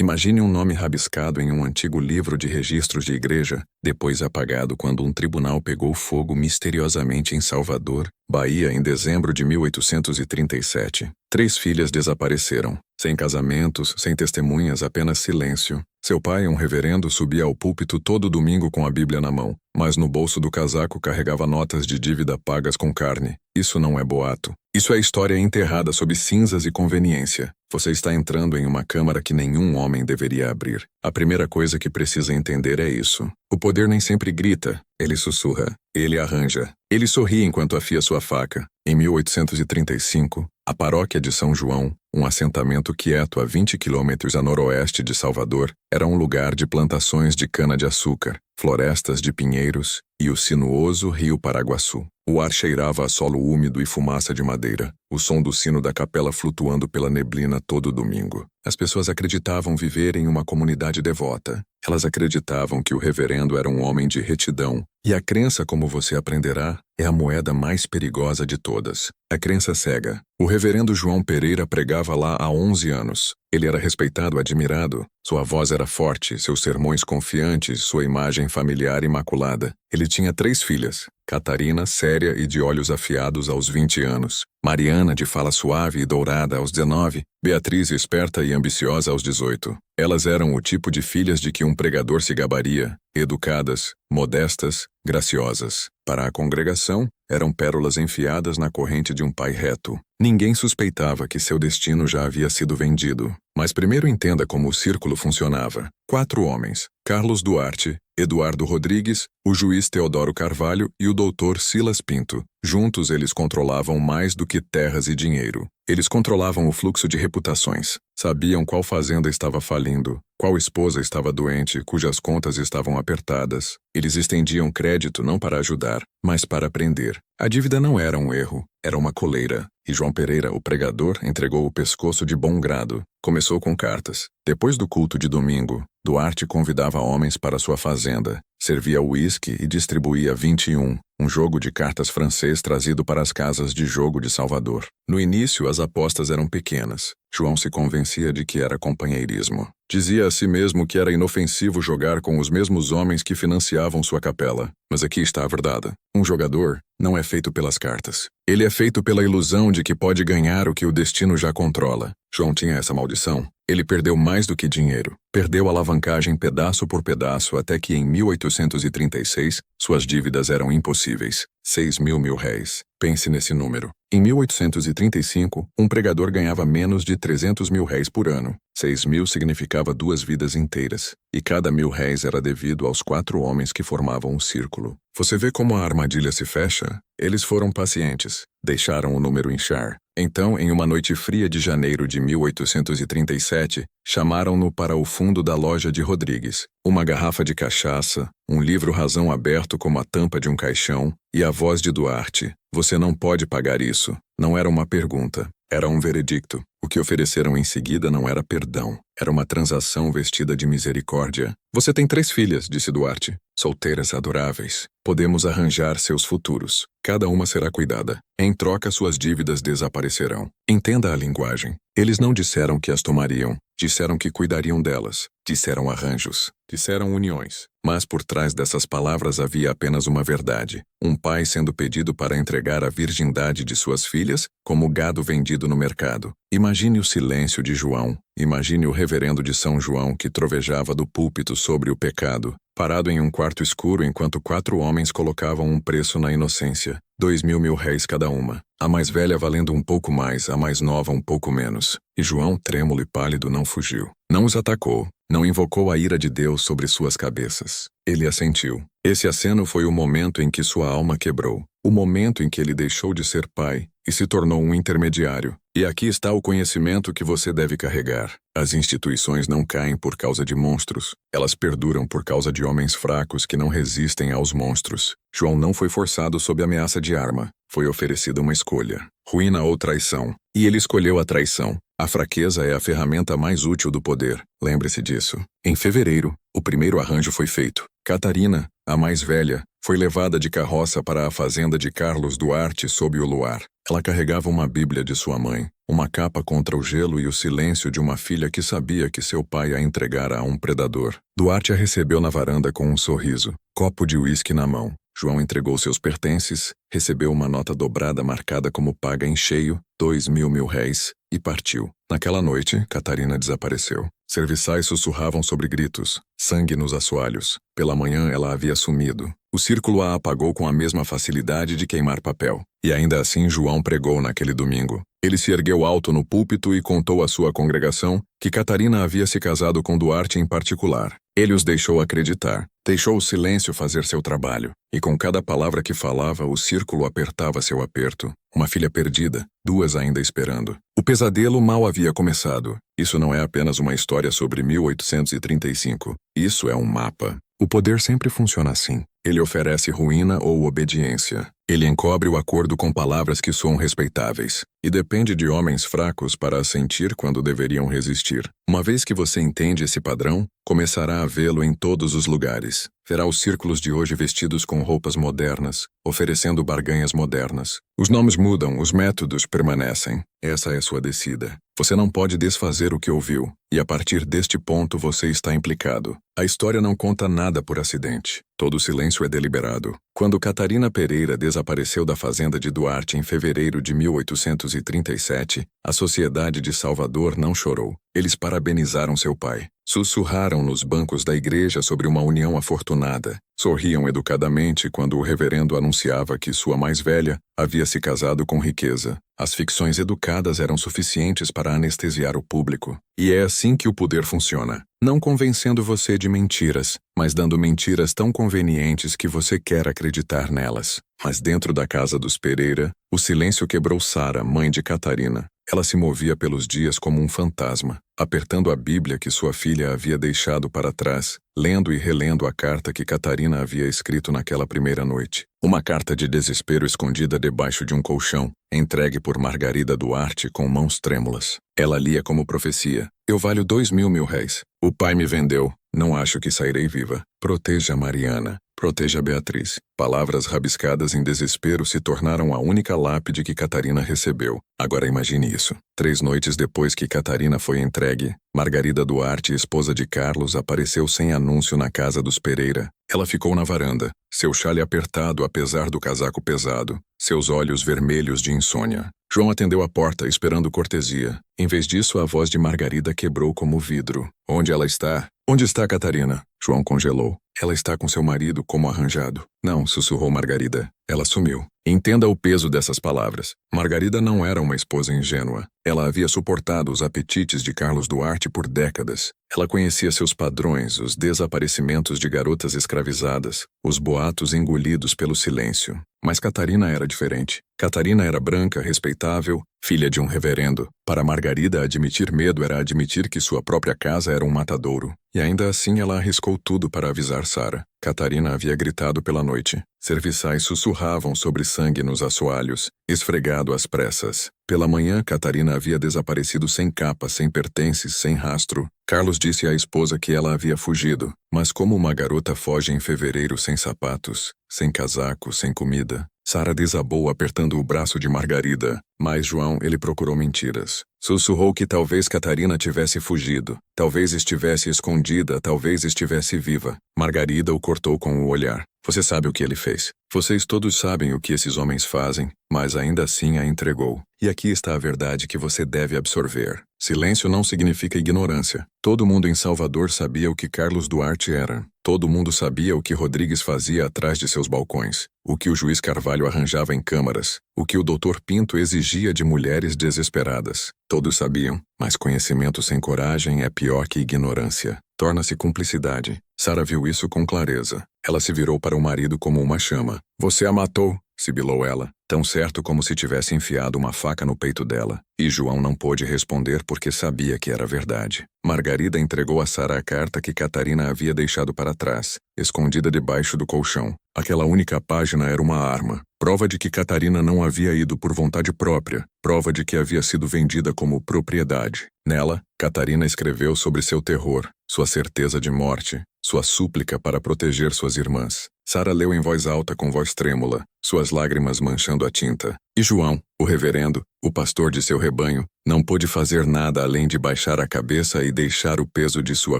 Imagine um nome rabiscado em um antigo livro de registros de igreja, depois apagado quando um tribunal pegou fogo misteriosamente em Salvador, Bahia, em dezembro de 1837. 3 filhas desapareceram. Sem casamentos, sem testemunhas, apenas silêncio. Seu pai, um reverendo, subia ao púlpito todo domingo com a Bíblia na mão, mas no bolso do casaco carregava notas de dívida pagas com carne. Isso não é boato. Isso é história enterrada sob cinzas e conveniência. Você está entrando em uma câmara que nenhum homem deveria abrir. A primeira coisa que precisa entender é isso. O poder nem sempre grita, ele sussurra, ele arranja. Ele sorri enquanto afia sua faca. Em 1835, a paróquia de São João, um assentamento quieto a 20 quilômetros a noroeste de Salvador, era um lugar de plantações de cana-de-açúcar, florestas de pinheiros e o sinuoso rio Paraguaçu. O ar cheirava a solo úmido e fumaça de madeira, o som do sino da capela flutuando pela neblina todo domingo. As pessoas acreditavam viver em uma comunidade devota. Elas acreditavam que o reverendo era um homem de retidão. E a crença, como você aprenderá, é a moeda mais perigosa de todas. A crença cega. O reverendo João Pereira pregava lá há 11 anos. Ele era respeitado, admirado. Sua voz era forte, seus sermões confiantes, sua imagem familiar imaculada. Ele tinha 3 filhas. Catarina, séria e de olhos afiados aos 20 anos. Mariana, de fala suave e dourada aos 19. Beatriz, esperta e ambiciosa aos 18. Elas eram o tipo de filhas de que um pregador se gabaria, educadas, modestas, graciosas. Para a congregação, eram pérolas enfiadas na corrente de um pai reto. Ninguém suspeitava que seu destino já havia sido vendido. Mas primeiro entenda como o círculo funcionava. 4 homens: Carlos Duarte, Eduardo Rodrigues, o juiz Teodoro Carvalho e o doutor Silas Pinto. Juntos eles controlavam mais do que terras e dinheiro. Eles controlavam o fluxo de reputações. Sabiam qual fazenda estava falindo, qual esposa estava doente, cujas contas estavam apertadas. Eles estendiam crédito não para ajudar, mas para prender. A dívida não era um erro, era uma coleira. E João Pereira, o pregador, entregou o pescoço de bom grado. Começou com cartas. Depois do culto de domingo, Duarte convidava homens para sua fazenda, servia uísque e distribuía 21, um jogo de cartas francês trazido para as casas de jogo de Salvador. No início, as apostas eram pequenas. João se convencia de que era companheirismo. Dizia a si mesmo que era inofensivo jogar com os mesmos homens que financiavam sua capela. Mas aqui está a verdade. Um jogador não é feito pelas cartas. Ele é feito pela ilusão de que pode ganhar o que o destino já controla. João tinha essa maldição. Ele perdeu mais do que dinheiro. Perdeu a alavancagem pedaço por pedaço até que em 1836 suas dívidas eram impossíveis. 6.000 réis. Pense nesse número. Em 1835, um pregador ganhava menos de 300.000 réis por ano. 6.000 significava 2 vidas inteiras. E cada 1.000 réis era devido aos 4 homens que formavam o círculo. Você vê como a armadilha se fecha? Eles foram pacientes. Deixaram o número inchar. Então, em uma noite fria de janeiro de 1837, chamaram-no para o fundo da loja de Rodrigues. Uma garrafa de cachaça, um livro razão aberto como a tampa de um caixão, e a voz de Duarte: "Você não pode pagar isso." Não era uma pergunta, era um veredicto. O que ofereceram em seguida não era perdão, era uma transação vestida de misericórdia. "Você tem 3 filhas", disse Duarte, "solteiras adoráveis. Podemos arranjar seus futuros. Cada uma será cuidada. Em troca, suas dívidas desaparecerão." Entenda a linguagem. Eles não disseram que as tomariam, disseram que cuidariam delas. Disseram arranjos, disseram uniões. Mas por trás dessas palavras havia apenas uma verdade. Um pai sendo pedido para entregar a virgindade de suas filhas como gado vendido no mercado. Imagine o silêncio de João. Imagine o reverendo de São João que trovejava do púlpito sobre o pecado, parado em um quarto escuro enquanto 4 homens colocavam um preço na inocência. 2.000 réis cada uma. A mais velha valendo um pouco mais, a mais nova um pouco menos. E João, trêmulo e pálido, não fugiu. Não os atacou. Não invocou a ira de Deus sobre suas cabeças. Ele assentiu. Esse aceno foi o momento em que sua alma quebrou. O momento em que ele deixou de ser pai e se tornou um intermediário. E aqui está o conhecimento que você deve carregar. As instituições não caem por causa de monstros. Elas perduram por causa de homens fracos que não resistem aos monstros. João não foi forçado sob ameaça de arma. Foi oferecida uma escolha: ruína ou traição. E ele escolheu a traição. A fraqueza é a ferramenta mais útil do poder. Lembre-se disso. Em fevereiro, o primeiro arranjo foi feito. Catarina, a mais velha, foi levada de carroça para a fazenda de Carlos Duarte sob o luar. Ela carregava uma Bíblia de sua mãe, uma capa contra o gelo e o silêncio de uma filha que sabia que seu pai a entregara a um predador. Duarte a recebeu na varanda com um sorriso, copo de uísque na mão. João entregou seus pertences, recebeu uma nota dobrada marcada como paga em cheio, 2.000 réis, e partiu. Naquela noite, Catarina desapareceu. Serviçais sussurravam sobre gritos, sangue nos assoalhos. Pela manhã ela havia sumido. O círculo a apagou com a mesma facilidade de queimar papel. E ainda assim João pregou naquele domingo. Ele se ergueu alto no púlpito e contou à sua congregação que Catarina havia se casado com Duarte em particular. Ele os deixou acreditar, deixou o silêncio fazer seu trabalho, e com cada palavra que falava, o círculo apertava seu aperto. Uma filha perdida, duas ainda esperando. O pesadelo mal havia começado. Isso não é apenas uma história sobre 1835. Isso é um mapa. O poder sempre funciona assim. Ele oferece ruína ou obediência. Ele encobre o acordo com palavras que soam respeitáveis. E depende de homens fracos para assentir quando deveriam resistir. Uma vez que você entende esse padrão, começará a vê-lo em todos os lugares. Verá os círculos de hoje vestidos com roupas modernas, oferecendo barganhas modernas. Os nomes mudam, os métodos permanecem. Essa é sua descida. Você não pode desfazer o que ouviu, e a partir deste ponto você está implicado. A história não conta nada por acidente. Todo o silêncio é deliberado. Quando Catarina Pereira desapareceu da fazenda de Duarte em fevereiro de 1837, a sociedade de Salvador não chorou. Eles parabenizaram seu pai. Sussurraram nos bancos da igreja sobre uma união afortunada. Sorriam educadamente quando o reverendo anunciava que sua mais velha havia se casado com riqueza. As ficções educadas eram suficientes para anestesiar o público. E é assim que o poder funciona. Não convencendo você de mentiras, mas dando mentiras tão convenientes que você quer acreditar nelas. Mas dentro da casa dos Pereira, o silêncio quebrou Sara, mãe de Catarina. Ela se movia pelos dias como um fantasma, apertando a Bíblia que sua filha havia deixado para trás, lendo e relendo a carta que Catarina havia escrito naquela primeira noite. Uma carta de desespero escondida debaixo de um colchão, entregue por Margarida Duarte com mãos trêmulas. Ela lia como profecia. Eu valho 2.000 réis. O pai me vendeu. Não acho que sairei viva. Proteja Mariana. Proteja Beatriz. Palavras rabiscadas em desespero se tornaram a única lápide que Catarina recebeu. Agora imagine isso. 3 noites depois que Catarina foi entregue, Margarida Duarte, esposa de Carlos, apareceu sem anúncio na casa dos Pereira. Ela ficou na varanda, seu chale apertado apesar do casaco pesado, seus olhos vermelhos de insônia. João atendeu a porta, esperando cortesia. Em vez disso, a voz de Margarida quebrou como vidro. Onde ela está? Onde está Catarina? João congelou. Ela está com seu marido, como arranjado. Não, sussurrou Margarida. Ela sumiu. Entenda o peso dessas palavras. Margarida não era uma esposa ingênua. Ela havia suportado os apetites de Carlos Duarte por décadas. Ela conhecia seus padrões, os desaparecimentos de garotas escravizadas, os boatos engolidos pelo silêncio. Mas Catarina era diferente. Catarina era branca, respeitável, filha de um reverendo. Para Margarida, admitir medo era admitir que sua própria casa era um matadouro. E ainda assim ela arriscou tudo para avisar Sara. Catarina havia gritado pela noite. Serviçais sussurravam sobre sangue nos assoalhos, esfregado às pressas. Pela manhã, Catarina havia desaparecido sem capa, sem pertences, sem rastro. Carlos disse à esposa que ela havia fugido. Mas como uma garota foge em fevereiro sem sapatos, sem casaco, sem comida? Sara desabou apertando o braço de Margarida, mas João, ele procurou mentiras. Sussurrou que talvez Catarina tivesse fugido, talvez estivesse escondida, talvez estivesse viva. Margarida o cortou com o olhar. Você sabe o que ele fez. Vocês todos sabem o que esses homens fazem, mas ainda assim a entregou. E aqui está a verdade que você deve absorver. Silêncio não significa ignorância. Todo mundo em Salvador sabia o que Carlos Duarte era. Todo mundo sabia o que Rodrigues fazia atrás de seus balcões, o que o juiz Carvalho arranjava em câmaras, o que o doutor Pinto exigia de mulheres desesperadas. Todos sabiam, mas conhecimento sem coragem é pior que ignorância. Torna-se cumplicidade. Sara viu isso com clareza. Ela se virou para o marido como uma chama. Você a matou, sibilou ela, tão certo como se tivesse enfiado uma faca no peito dela. E João não pôde responder porque sabia que era verdade. Margarida entregou a Sara a carta que Catarina havia deixado para trás, escondida debaixo do colchão. Aquela única página era uma arma. Prova de que Catarina não havia ido por vontade própria. Prova de que havia sido vendida como propriedade. Nela, Catarina escreveu sobre seu terror, sua certeza de morte, sua súplica para proteger suas irmãs. Sara leu em voz alta com voz trêmula, suas lágrimas manchando a tinta. E João, o reverendo, o pastor de seu rebanho, não pôde fazer nada além de baixar a cabeça e deixar o peso de sua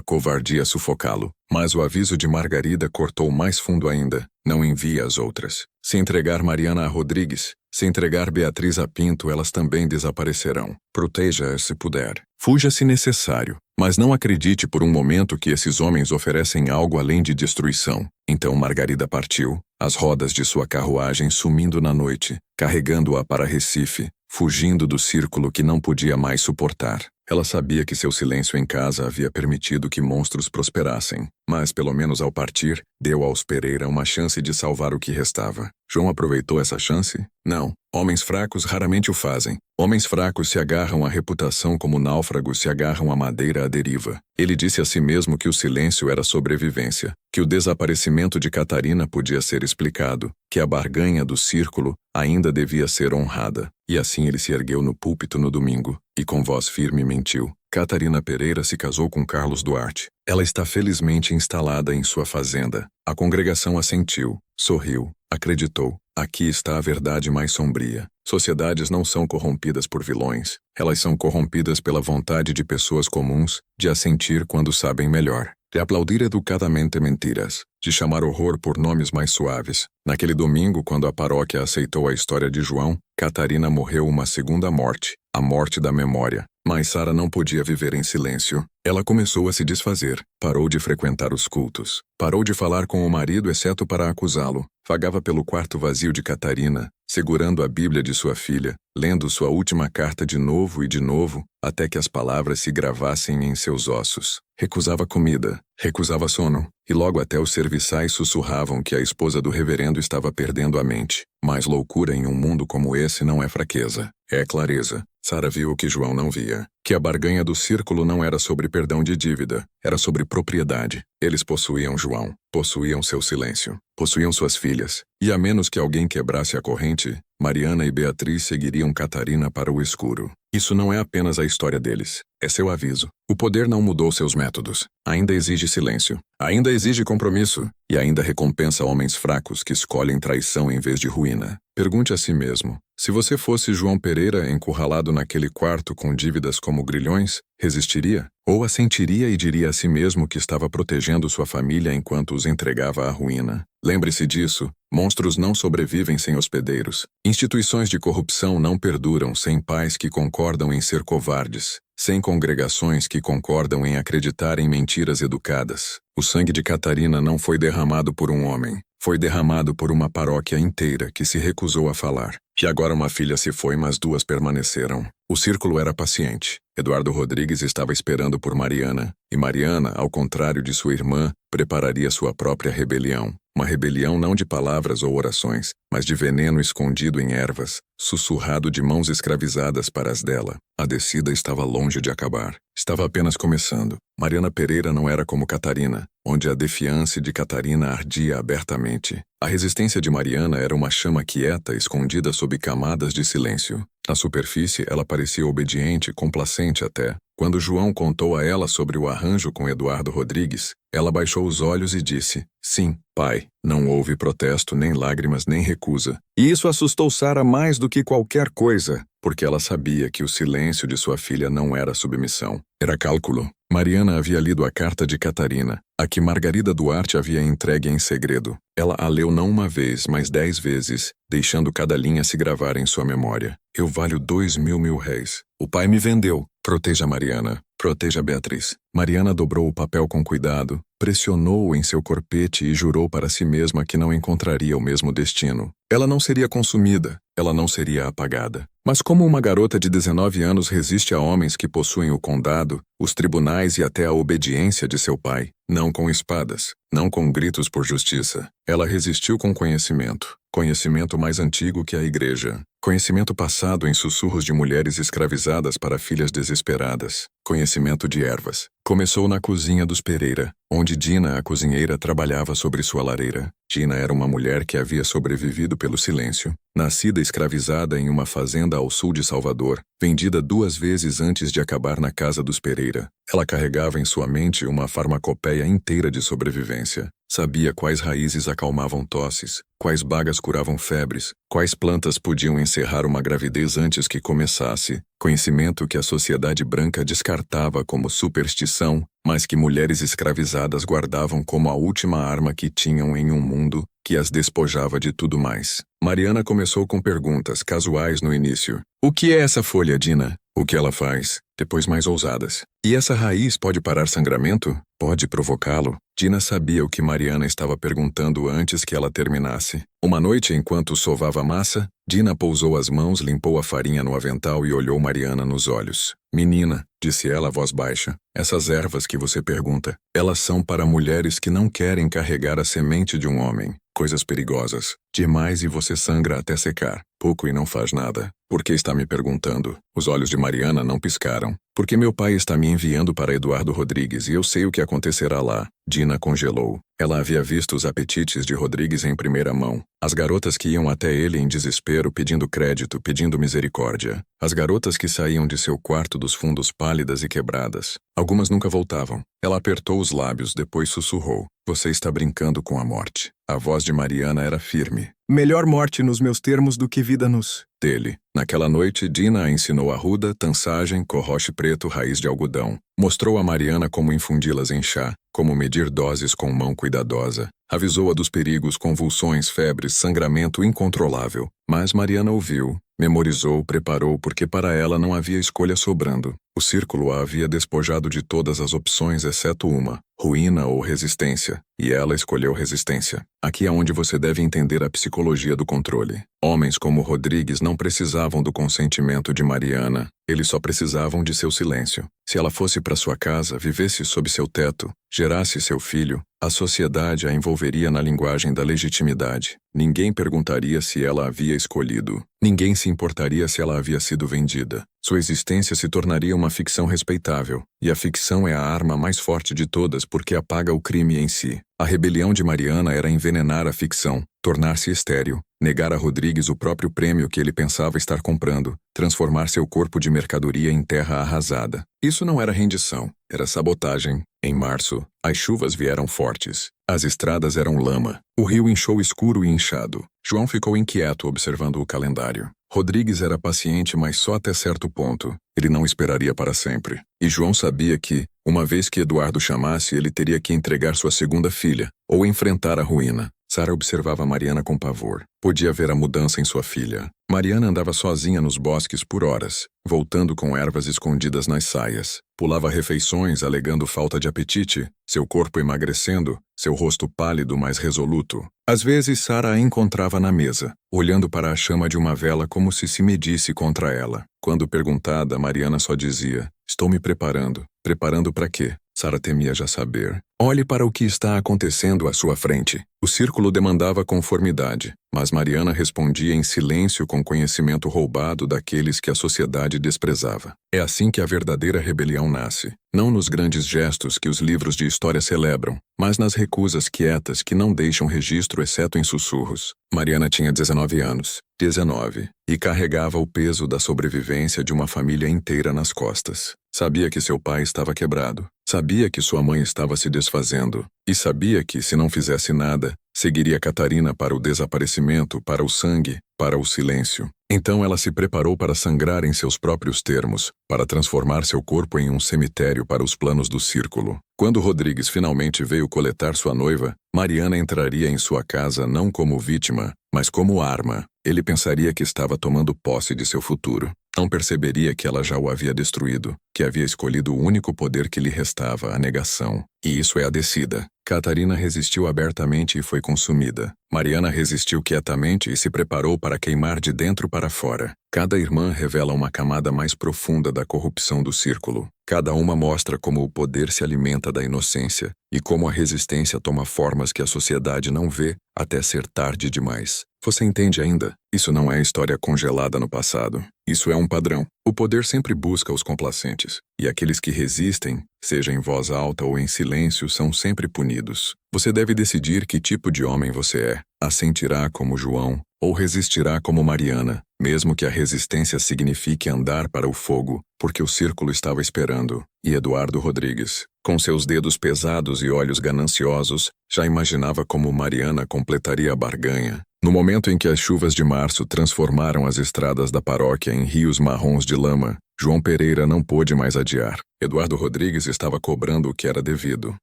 covardia sufocá-lo. Mas o aviso de Margarida cortou mais fundo ainda. Não envie as outras. Se entregar Mariana a Rodrigues, se entregar Beatriz a Pinto, elas também desaparecerão. Proteja-as se puder. Fuja se necessário. Mas não acredite por um momento que esses homens oferecem algo além de destruição. Então Margarida partiu, as rodas de sua carruagem sumindo na noite, carregando-a para Recife, fugindo do círculo que não podia mais suportar. Ela sabia que seu silêncio em casa havia permitido que monstros prosperassem, mas, pelo menos ao partir, deu aos Pereira uma chance de salvar o que restava. João aproveitou essa chance? Não. Homens fracos raramente o fazem. Homens fracos se agarram à reputação como náufragos se agarram à madeira à deriva. Ele disse a si mesmo que o silêncio era sobrevivência, que o desaparecimento de Catarina podia ser explicado, que a barganha do círculo ainda devia ser honrada. E assim ele se ergueu no púlpito no domingo, e com voz firme mentiu. Catarina Pereira se casou com Carlos Duarte. Ela está felizmente instalada em sua fazenda. A congregação assentiu, sorriu, acreditou. Aqui está a verdade mais sombria. Sociedades não são corrompidas por vilões. Elas são corrompidas pela vontade de pessoas comuns de assentir quando sabem melhor, de aplaudir educadamente mentiras, de chamar horror por nomes mais suaves. Naquele domingo, quando a paróquia aceitou a história de João, Catarina morreu uma segunda morte, a morte da memória. Mas Sara não podia viver em silêncio. Ela começou a se desfazer. Parou de frequentar os cultos. Parou de falar com o marido exceto para acusá-lo. Vagava pelo quarto vazio de Catarina, segurando a Bíblia de sua filha, lendo sua última carta de novo e de novo, até que as palavras se gravassem em seus ossos. Recusava comida, recusava sono, e logo até os serviçais sussurravam que a esposa do reverendo estava perdendo a mente. Mas loucura em um mundo como esse não é fraqueza, é clareza. Sara viu o que João não via, que a barganha do círculo não era sobre perdão de dívida, era sobre propriedade. Eles possuíam João, possuíam seu silêncio, possuíam suas filhas, e a menos que alguém quebrasse a corrente, Mariana e Beatriz seguiriam Catarina para o escuro. Isso não é apenas a história deles, é seu aviso. O poder não mudou seus métodos. Ainda exige silêncio, ainda exige compromisso, e ainda recompensa homens fracos que escolhem traição em vez de ruína. Pergunte a si mesmo, se você fosse João Pereira encurralado naquele quarto com dívidas como grilhões, resistiria? Ou assentiria e diria a si mesmo que estava protegendo sua família enquanto os entregava à ruína? Lembre-se disso, monstros não sobrevivem sem hospedeiros. Instituições de corrupção não perduram sem pais que concordam em ser covardes, sem congregações que concordam em acreditar em mentiras educadas. O sangue de Catarina não foi derramado por um homem, foi derramado por uma paróquia inteira que se recusou a falar. E agora uma filha se foi, mas duas permaneceram. O círculo era paciente. Eduardo Rodrigues estava esperando por Mariana, e Mariana, ao contrário de sua irmã, prepararia sua própria rebelião. Uma rebelião não de palavras ou orações, mas de veneno escondido em ervas, sussurrado de mãos escravizadas para as dela. A descida estava longe de acabar. Estava apenas começando. Mariana Pereira não era como Catarina, onde a defiância de Catarina ardia abertamente. A resistência de Mariana era uma chama quieta escondida sob camadas de silêncio. Na superfície, ela parecia obediente, complacente até. Quando João contou a ela sobre o arranjo com Eduardo Rodrigues, ela baixou os olhos e disse, sim, pai. Não houve protesto, nem lágrimas, nem recusa. E isso assustou Sara mais do que qualquer coisa, porque ela sabia que o silêncio de sua filha não era submissão. Era cálculo. Mariana havia lido a carta de Catarina, a que Margarida Duarte havia entregue em segredo. Ela a leu não uma vez, mas 10 vezes, deixando cada linha se gravar em sua memória. Eu valho 2.000 réis. O pai me vendeu. Proteja Mariana. Proteja Beatriz. Mariana dobrou o papel com cuidado, pressionou-o em seu corpete e jurou para si mesma que não encontraria o mesmo destino. Ela não seria consumida, ela não seria apagada. Mas como uma garota de 19 anos resiste a homens que possuem o condado, os tribunais e até a obediência de seu pai? não com espadas, não com gritos por justiça. Ela resistiu com conhecimento. Conhecimento mais antigo que a igreja. Conhecimento passado em sussurros de mulheres escravizadas para filhas desesperadas. Conhecimento de ervas. Começou na cozinha dos Pereira, onde Dina, a cozinheira, trabalhava sobre sua lareira. Dina era uma mulher que havia sobrevivido pelo silêncio. Nascida escravizada em uma fazenda ao sul de Salvador, vendida 2 vezes antes de acabar na casa dos Pereira, ela carregava em sua mente uma farmacopeia inteira de sobrevivência. Sabia quais raízes acalmavam tosses, quais bagas curavam febres, quais plantas podiam encerrar uma gravidez antes que começasse. Conhecimento que a sociedade branca descartava como superstição, mas que mulheres escravizadas guardavam como a última arma que tinham em um mundo que as despojava de tudo mais. Mariana começou com perguntas casuais no início. O que é essa folha, Dina? O que ela faz? Depois mais ousadas. E essa raiz pode parar sangramento? Pode provocá-lo? Dina sabia o que Mariana estava perguntando antes que ela terminasse. Uma noite, enquanto sovava a massa, Dina pousou as mãos, limpou a farinha no avental e olhou Mariana nos olhos. Menina, disse ela a voz baixa, essas ervas que você pergunta, elas são para mulheres que não querem carregar a semente de um homem. Coisas perigosas. Demais e você sangra até secar. Pouco e não faz nada. Por que está me perguntando? Os olhos de Mariana não piscaram. Porque meu pai está me enviando para Eduardo Rodrigues e eu sei o que acontecerá lá. Dina congelou. Ela havia visto os apetites de Rodrigues em primeira mão. As garotas que iam até ele em desespero pedindo crédito, pedindo misericórdia. As garotas que saíam de seu quarto dos fundos pálidas e quebradas. Algumas nunca voltavam. Ela apertou os lábios, depois sussurrou. Você está brincando com a morte. A voz de Mariana era firme. Melhor morte nos meus termos do que vida nos dele. Naquela noite, Dina a ensinou arruda, tansagem, corroche preto, raiz de algodão. Mostrou a Mariana como infundi-las em chá, como medir doses com mão cuidadosa. Avisou-a dos perigos, convulsões, febres, sangramento incontrolável. Mas Mariana ouviu, memorizou, preparou porque para ela não havia escolha sobrando. O círculo a havia despojado de todas as opções exceto uma, ruína ou resistência, e ela escolheu resistência. Aqui é onde você deve entender a psicologia do controle. Homens como Rodrigues não precisavam do consentimento de Mariana, eles só precisavam de seu silêncio. Se ela fosse para sua casa, vivesse sob seu teto, gerasse seu filho, a sociedade a envolveria na linguagem da legitimidade. Ninguém perguntaria se ela havia escolhido. Ninguém se importaria se ela havia sido vendida. Sua existência se tornaria uma ficção respeitável, e a ficção é a arma mais forte de todas porque apaga o crime em si. A rebelião de Mariana era envenenar a ficção, tornar-se estéril, negar a Rodrigues o próprio prêmio que ele pensava estar comprando, transformar seu corpo de mercadoria em terra arrasada. Isso não era rendição, era sabotagem. Em março, as chuvas vieram fortes. As estradas eram lama. O rio inchou escuro e inchado. João ficou inquieto observando o calendário. Rodrigues era paciente, mas só até certo ponto. Ele não esperaria para sempre. E João sabia que, uma vez que Eduardo chamasse, ele teria que entregar sua segunda filha, ou enfrentar a ruína. Sara observava Mariana com pavor. Podia ver a mudança em sua filha. Mariana andava sozinha nos bosques por horas, voltando com ervas escondidas nas saias. Pulava refeições alegando falta de apetite, seu corpo emagrecendo, seu rosto pálido mas resoluto. Às vezes Sara a encontrava na mesa, olhando para a chama de uma vela como se medisse contra ela. Quando perguntada, Mariana só dizia, estou me preparando. Preparando para quê? Sara temia já saber. Olhe para o que está acontecendo à sua frente. O círculo demandava conformidade, mas Mariana respondia em silêncio com conhecimento roubado daqueles que a sociedade desprezava. É assim que a verdadeira rebelião nasce. Não nos grandes gestos que os livros de história celebram, mas nas recusas quietas que não deixam registro exceto em sussurros. Mariana tinha 19 anos. 19. E carregava o peso da sobrevivência de uma família inteira nas costas. Sabia que seu pai estava quebrado. Sabia que sua mãe estava se desfazendo. E sabia que, se não fizesse nada, seguiria Catarina para o desaparecimento, para o sangue, para o silêncio. Então ela se preparou para sangrar em seus próprios termos, para transformar seu corpo em um cemitério para os planos do círculo. Quando Rodrigues finalmente veio coletar sua noiva, Mariana entraria em sua casa não como vítima, mas como arma. Ele pensaria que estava tomando posse de seu futuro. Não perceberia que ela já o havia destruído, que havia escolhido o único poder que lhe restava, a negação. E isso é a descida. Catarina resistiu abertamente e foi consumida. Mariana resistiu quietamente e se preparou para queimar de dentro para fora. Cada irmã revela uma camada mais profunda da corrupção do círculo. Cada uma mostra como o poder se alimenta da inocência e como a resistência toma formas que a sociedade não vê até ser tarde demais. Você entende ainda? Isso não é história congelada no passado. Isso é um padrão. O poder sempre busca os complacentes, e aqueles que resistem, seja em voz alta ou em silêncio, são sempre punidos. Você deve decidir que tipo de homem você é. Assentirá como João ou resistirá como Mariana, mesmo que a resistência signifique andar para o fogo, porque o círculo estava esperando. E Eduardo Rodrigues, com seus dedos pesados e olhos gananciosos, já imaginava como Mariana completaria a barganha. No momento em que as chuvas de março transformaram as estradas da paróquia em rios marrons de lama, João Pereira não pôde mais adiar. Eduardo Rodrigues estava cobrando o que era devido.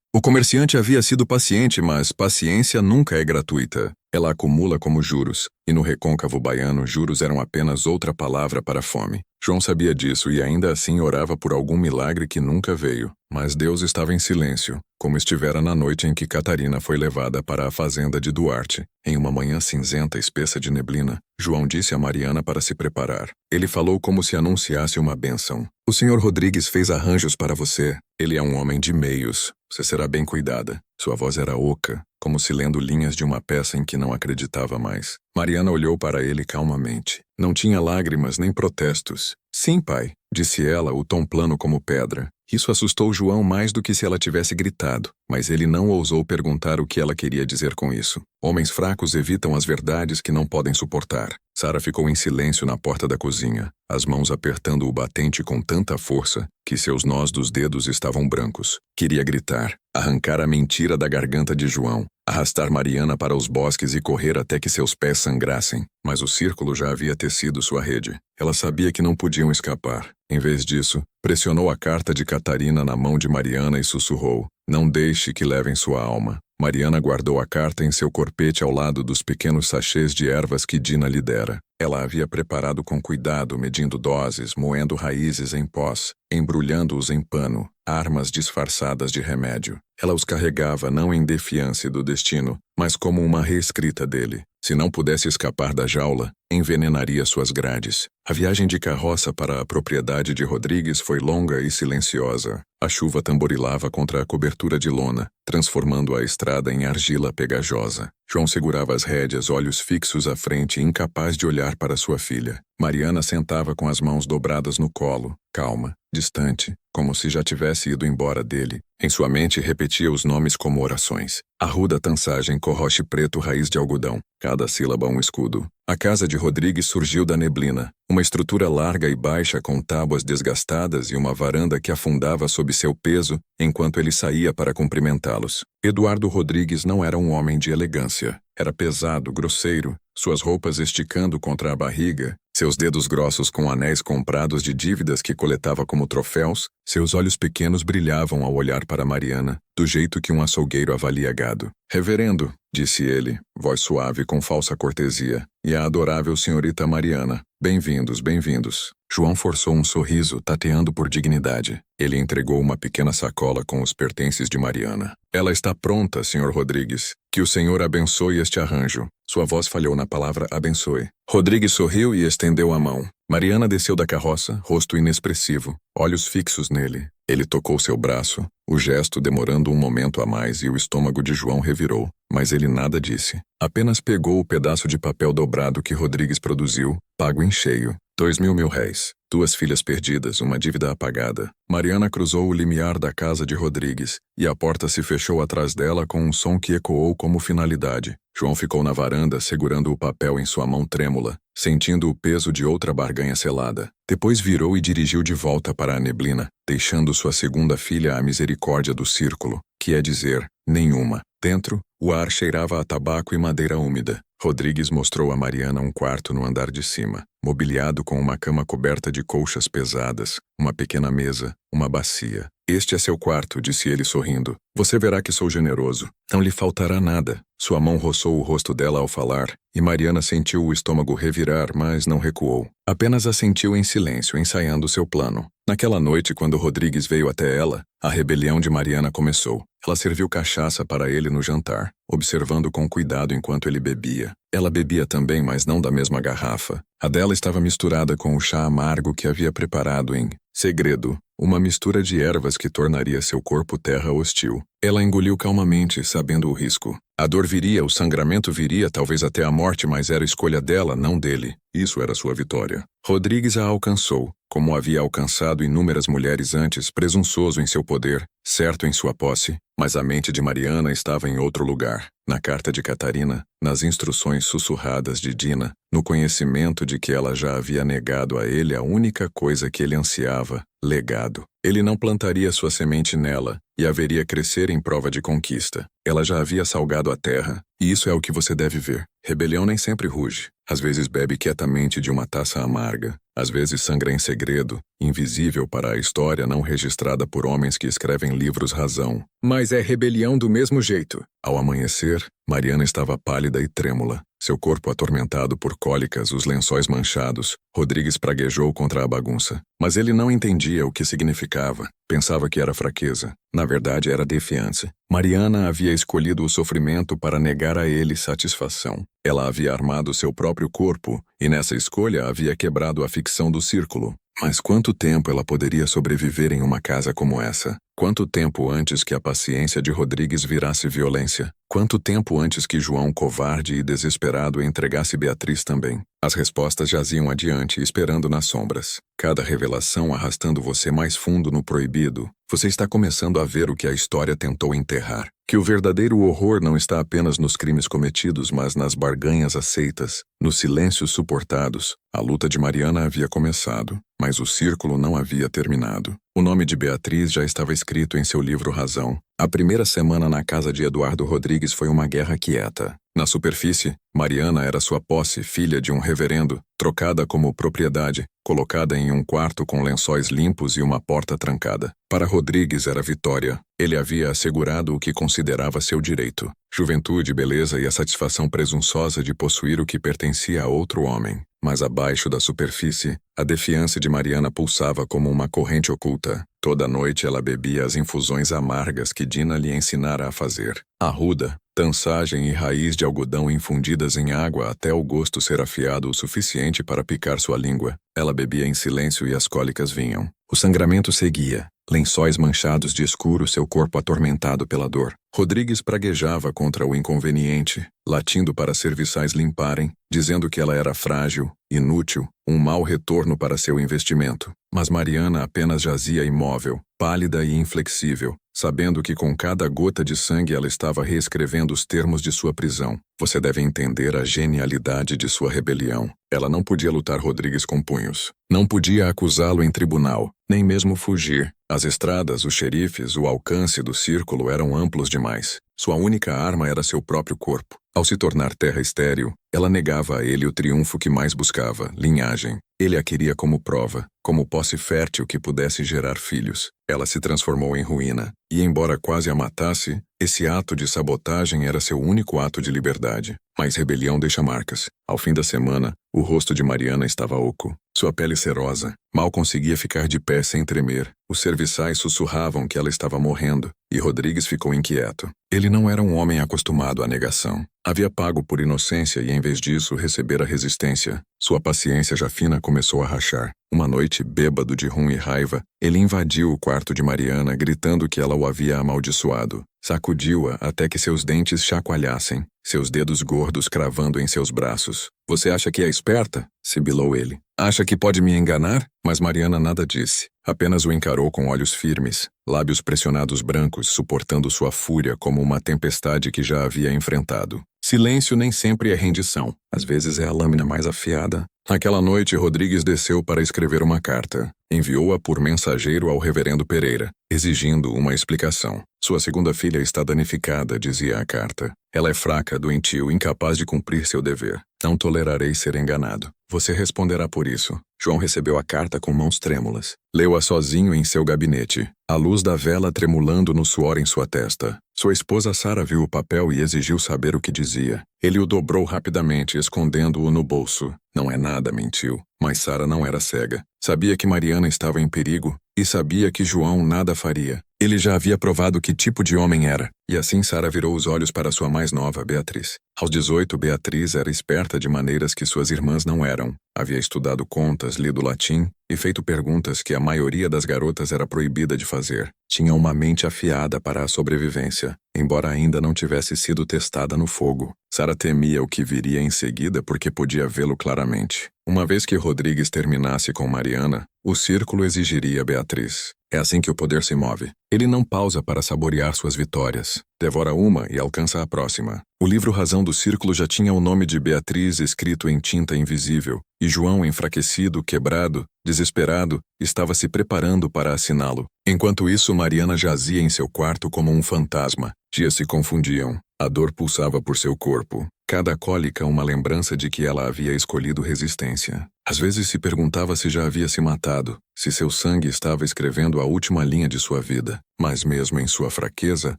O comerciante havia sido paciente, mas paciência nunca é gratuita. Ela acumula como juros, e no recôncavo baiano juros eram apenas outra palavra para fome. João sabia disso e ainda assim orava por algum milagre que nunca veio. Mas Deus estava em silêncio, como estivera na noite em que Catarina foi levada para a fazenda de Duarte. Em uma manhã cinzenta espessa de neblina, João disse a Mariana para se preparar. Ele falou como se anunciasse uma bênção. O Sr. Rodrigues fez arranjos para você. Ele é um homem de meios. Você será bem cuidada. Sua voz era oca, como se lendo linhas de uma peça em que não acreditava mais. Mariana olhou para ele calmamente. Não tinha lágrimas nem protestos. Sim, pai, disse ela, o tom plano como pedra. Isso assustou João mais do que se ela tivesse gritado, mas ele não ousou perguntar o que ela queria dizer com isso. Homens fracos evitam as verdades que não podem suportar. Sara ficou em silêncio na porta da cozinha, as mãos apertando o batente com tanta força que seus nós dos dedos estavam brancos. Queria gritar, arrancar a mentira da garganta de João, arrastar Mariana para os bosques e correr até que seus pés sangrassem. Mas o círculo já havia tecido sua rede. Ela sabia que não podiam escapar. Em vez disso, pressionou a carta de Catarina na mão de Mariana e sussurrou: "Não deixe que levem sua alma." Mariana guardou a carta em seu corpete ao lado dos pequenos sachês de ervas que Dina lhe dera. Ela havia preparado com cuidado, medindo doses, moendo raízes em pós, embrulhando-os em pano, armas disfarçadas de remédio. Ela os carregava não em defiança do destino, mas como uma reescrita dele. Se não pudesse escapar da jaula, envenenaria suas grades. A viagem de carroça para a propriedade de Rodrigues foi longa e silenciosa. A chuva tamborilava contra a cobertura de lona, transformando a estrada em argila pegajosa. João segurava as rédeas, olhos fixos à frente, incapaz de olhar para sua filha. Mariana sentava com as mãos dobradas no colo, calma, distante, como se já tivesse ido embora dele. Em sua mente repetia os nomes como orações. Arruda Tansagem, Corroche Preto, Raiz de Algodão. Cada sílaba um escudo. A casa de Rodrigues surgiu da neblina. Uma estrutura larga e baixa com tábuas desgastadas e uma varanda que afundava sob seu peso enquanto ele saía para cumprimentá-los. Eduardo Rodrigues não era um homem de elegância. Era pesado, grosseiro, suas roupas esticando contra a barriga, seus dedos grossos com anéis comprados de dívidas que coletava como troféus, seus olhos pequenos brilhavam ao olhar para Mariana, do jeito que um açougueiro avalia gado. "Reverendo", disse ele, voz suave com falsa cortesia, "e a adorável senhorita Mariana. Bem-vindos, bem-vindos." João forçou um sorriso, tateando por dignidade. Ele entregou uma pequena sacola com os pertences de Mariana. "Ela está pronta, Sr. Rodrigues. Que o Senhor abençoe este arranjo." Sua voz falhou na palavra abençoe. Rodrigues sorriu e estendeu a mão. Mariana desceu da carroça, rosto inexpressivo, olhos fixos nele. Ele tocou seu braço, o gesto demorando um momento a mais e o estômago de João revirou, mas ele nada disse. Apenas pegou o pedaço de papel dobrado que Rodrigues produziu, pago em cheio. 2.000 réis. 2 filhas perdidas, uma dívida apagada. Mariana cruzou o limiar da casa de Rodrigues, e a porta se fechou atrás dela com um som que ecoou como finalidade. João ficou na varanda, segurando o papel em sua mão trêmula, sentindo o peso de outra barganha selada. Depois virou e dirigiu de volta para a neblina, deixando sua segunda filha à misericórdia do círculo, que é dizer, nenhuma. Dentro, o ar cheirava a tabaco e madeira úmida. Rodrigues mostrou a Mariana um quarto no andar de cima, mobiliado com uma cama coberta de colchas pesadas, uma pequena mesa, uma bacia. "Este é seu quarto", disse ele sorrindo. "Você verá que sou generoso. Não lhe faltará nada." Sua mão roçou o rosto dela ao falar, e Mariana sentiu o estômago revirar, mas não recuou. Apenas assentiu em silêncio, ensaiando seu plano. Naquela noite, quando Rodrigues veio até ela, a rebelião de Mariana começou. Ela serviu cachaça para ele no jantar, observando com cuidado enquanto ele bebia. Ela bebia também, mas não da mesma garrafa. A dela estava misturada com o chá amargo que havia preparado em segredo, uma mistura de ervas que tornaria seu corpo terra hostil. Ela engoliu calmamente, sabendo o risco. A dor viria, o sangramento viria, talvez até a morte, mas era escolha dela, não dele. Isso era sua vitória. Rodrigues a alcançou, como havia alcançado inúmeras mulheres antes, presunçoso em seu poder, certo em sua posse, mas a mente de Mariana estava em outro lugar. Na carta de Catarina, nas instruções sussurradas de Dina, no conhecimento de que ela já havia negado a ele a única coisa que ele ansiava, legado. Ele não plantaria sua semente nela, e haveria crescer em prova de conquista. Ela já havia salgado a terra, e isso é o que você deve ver. Rebelião nem sempre ruge. Às vezes bebe quietamente de uma taça amarga. Às vezes sangra em segredo, invisível para a história não registrada por homens que escrevem livros razão. Mas é rebelião do mesmo jeito. Ao amanhecer, Mariana estava pálida e trêmula. Seu corpo atormentado por cólicas, os lençóis manchados. Rodrigues praguejou contra a bagunça. Mas ele não entendia o que significava. Pensava que era fraqueza. Na verdade, era defiança. Mariana havia escolhido o sofrimento para negar a ele satisfação. Ela havia armado seu próprio corpo, e nessa escolha havia quebrado a ficção do círculo. Mas quanto tempo ela poderia sobreviver em uma casa como essa? Quanto tempo antes que a paciência de Rodrigues virasse violência? Quanto tempo antes que João, covarde e desesperado, entregasse Beatriz também? As respostas jaziam adiante, esperando nas sombras. Cada revelação arrastando você mais fundo no proibido. Você está começando a ver o que a história tentou enterrar. Que o verdadeiro horror não está apenas nos crimes cometidos, mas nas barganhas aceitas, nos silêncios suportados. A luta de Mariana havia começado, mas o círculo não havia terminado. O nome de Beatriz já estava escrito em seu livro Razão. A primeira semana na casa de Eduardo Rodrigues foi uma guerra quieta. Na superfície, Mariana era sua posse, filha de um reverendo, trocada como propriedade, colocada em um quarto com lençóis limpos e uma porta trancada. Para Rodrigues era vitória. Ele havia assegurado o que considerava seu direito: juventude, beleza e a satisfação presunçosa de possuir o que pertencia a outro homem. Mas abaixo da superfície, a defiança de Mariana pulsava como uma corrente oculta. Toda noite ela bebia as infusões amargas que Dina lhe ensinara a fazer. Arruda, tansagem e raiz de algodão infundidas em água até o gosto ser afiado o suficiente para picar sua língua. Ela bebia em silêncio e as cólicas vinham. O sangramento seguia. Lençóis manchados de escuro, seu corpo atormentado pela dor. Rodrigues praguejava contra o inconveniente, latindo para serviçais limparem, dizendo que ela era frágil, inútil, um mau retorno para seu investimento. Mas Mariana apenas jazia imóvel, pálida e inflexível, sabendo que com cada gota de sangue ela estava reescrevendo os termos de sua prisão. Você deve entender a genialidade de sua rebelião. Ela não podia lutar Rodrigues com punhos. Não podia acusá-lo em tribunal, nem mesmo fugir. As estradas, os xerifes, o alcance do círculo eram amplos demais. Sua única arma era seu próprio corpo. Ao se tornar terra estéril, ela negava a ele o triunfo que mais buscava, linhagem. Ele a queria como prova, como posse fértil que pudesse gerar filhos. Ela se transformou em ruína, e embora quase a matasse, esse ato de sabotagem era seu único ato de liberdade. Mas rebelião deixa marcas. Ao fim da semana, o rosto de Mariana estava oco. Sua pele cerosa, mal conseguia ficar de pé sem tremer. Os serviçais sussurravam que ela estava morrendo, e Rodrigues ficou inquieto. Ele não era um homem acostumado à negação. Havia pago por inocência e, em vez disso, recebera resistência. Sua paciência já fina começou a rachar. Uma noite, bêbado de rum e raiva, ele invadiu o quarto de Mariana, gritando que ela o havia amaldiçoado. Sacudiu-a até que seus dentes chacoalhassem, seus dedos gordos cravando em seus braços. "Você acha que é esperta?" sibilou ele. "Acha que pode me enganar?" Mas Mariana nada disse. Apenas o encarou com olhos firmes, lábios pressionados brancos, suportando sua fúria como uma tempestade que já havia enfrentado. Silêncio nem sempre é rendição. Às vezes é a lâmina mais afiada. Naquela noite, Rodrigues desceu para escrever uma carta. Enviou-a por mensageiro ao reverendo Pereira, exigindo uma explicação. "Sua segunda filha está danificada", dizia a carta. "Ela é fraca, doentio, incapaz de cumprir seu dever. Não tolerarei ser enganado. Você responderá por isso." João recebeu a carta com mãos trêmulas. Leu-a sozinho em seu gabinete, a luz da vela tremulando no suor em sua testa. Sua esposa Sara viu o papel e exigiu saber o que dizia. Ele o dobrou rapidamente, escondendo-o no bolso. "Não é nada", mentiu. Mas Sara não era cega. Sabia que Mariana estava em perigo e sabia que João nada faria. Ele já havia provado que tipo de homem era, e assim Sara virou os olhos para sua mais nova, Beatriz. Aos 18, Beatriz era esperta de maneiras que suas irmãs não eram. Havia estudado contas, lido latim e feito perguntas que a maioria das garotas era proibida de fazer. Tinha uma mente afiada para a sobrevivência, embora ainda não tivesse sido testada no fogo. Sara temia o que viria em seguida porque podia vê-lo claramente. Uma vez que Rodrigues terminasse com Mariana, o círculo exigiria Beatriz. É assim que o poder se move. Ele não pausa para saborear suas vitórias. Devora uma e alcança a próxima. O livro Razão do Círculo já tinha o nome de Beatriz escrito em tinta invisível, e João, enfraquecido, quebrado, desesperado, estava se preparando para assiná-lo. Enquanto isso, Mariana jazia em seu quarto como um fantasma. Dias se confundiam. A dor pulsava por seu corpo. Cada cólica uma lembrança de que ela havia escolhido resistência. Às vezes se perguntava se já havia se matado, se seu sangue estava escrevendo a última linha de sua vida. Mas mesmo em sua fraqueza,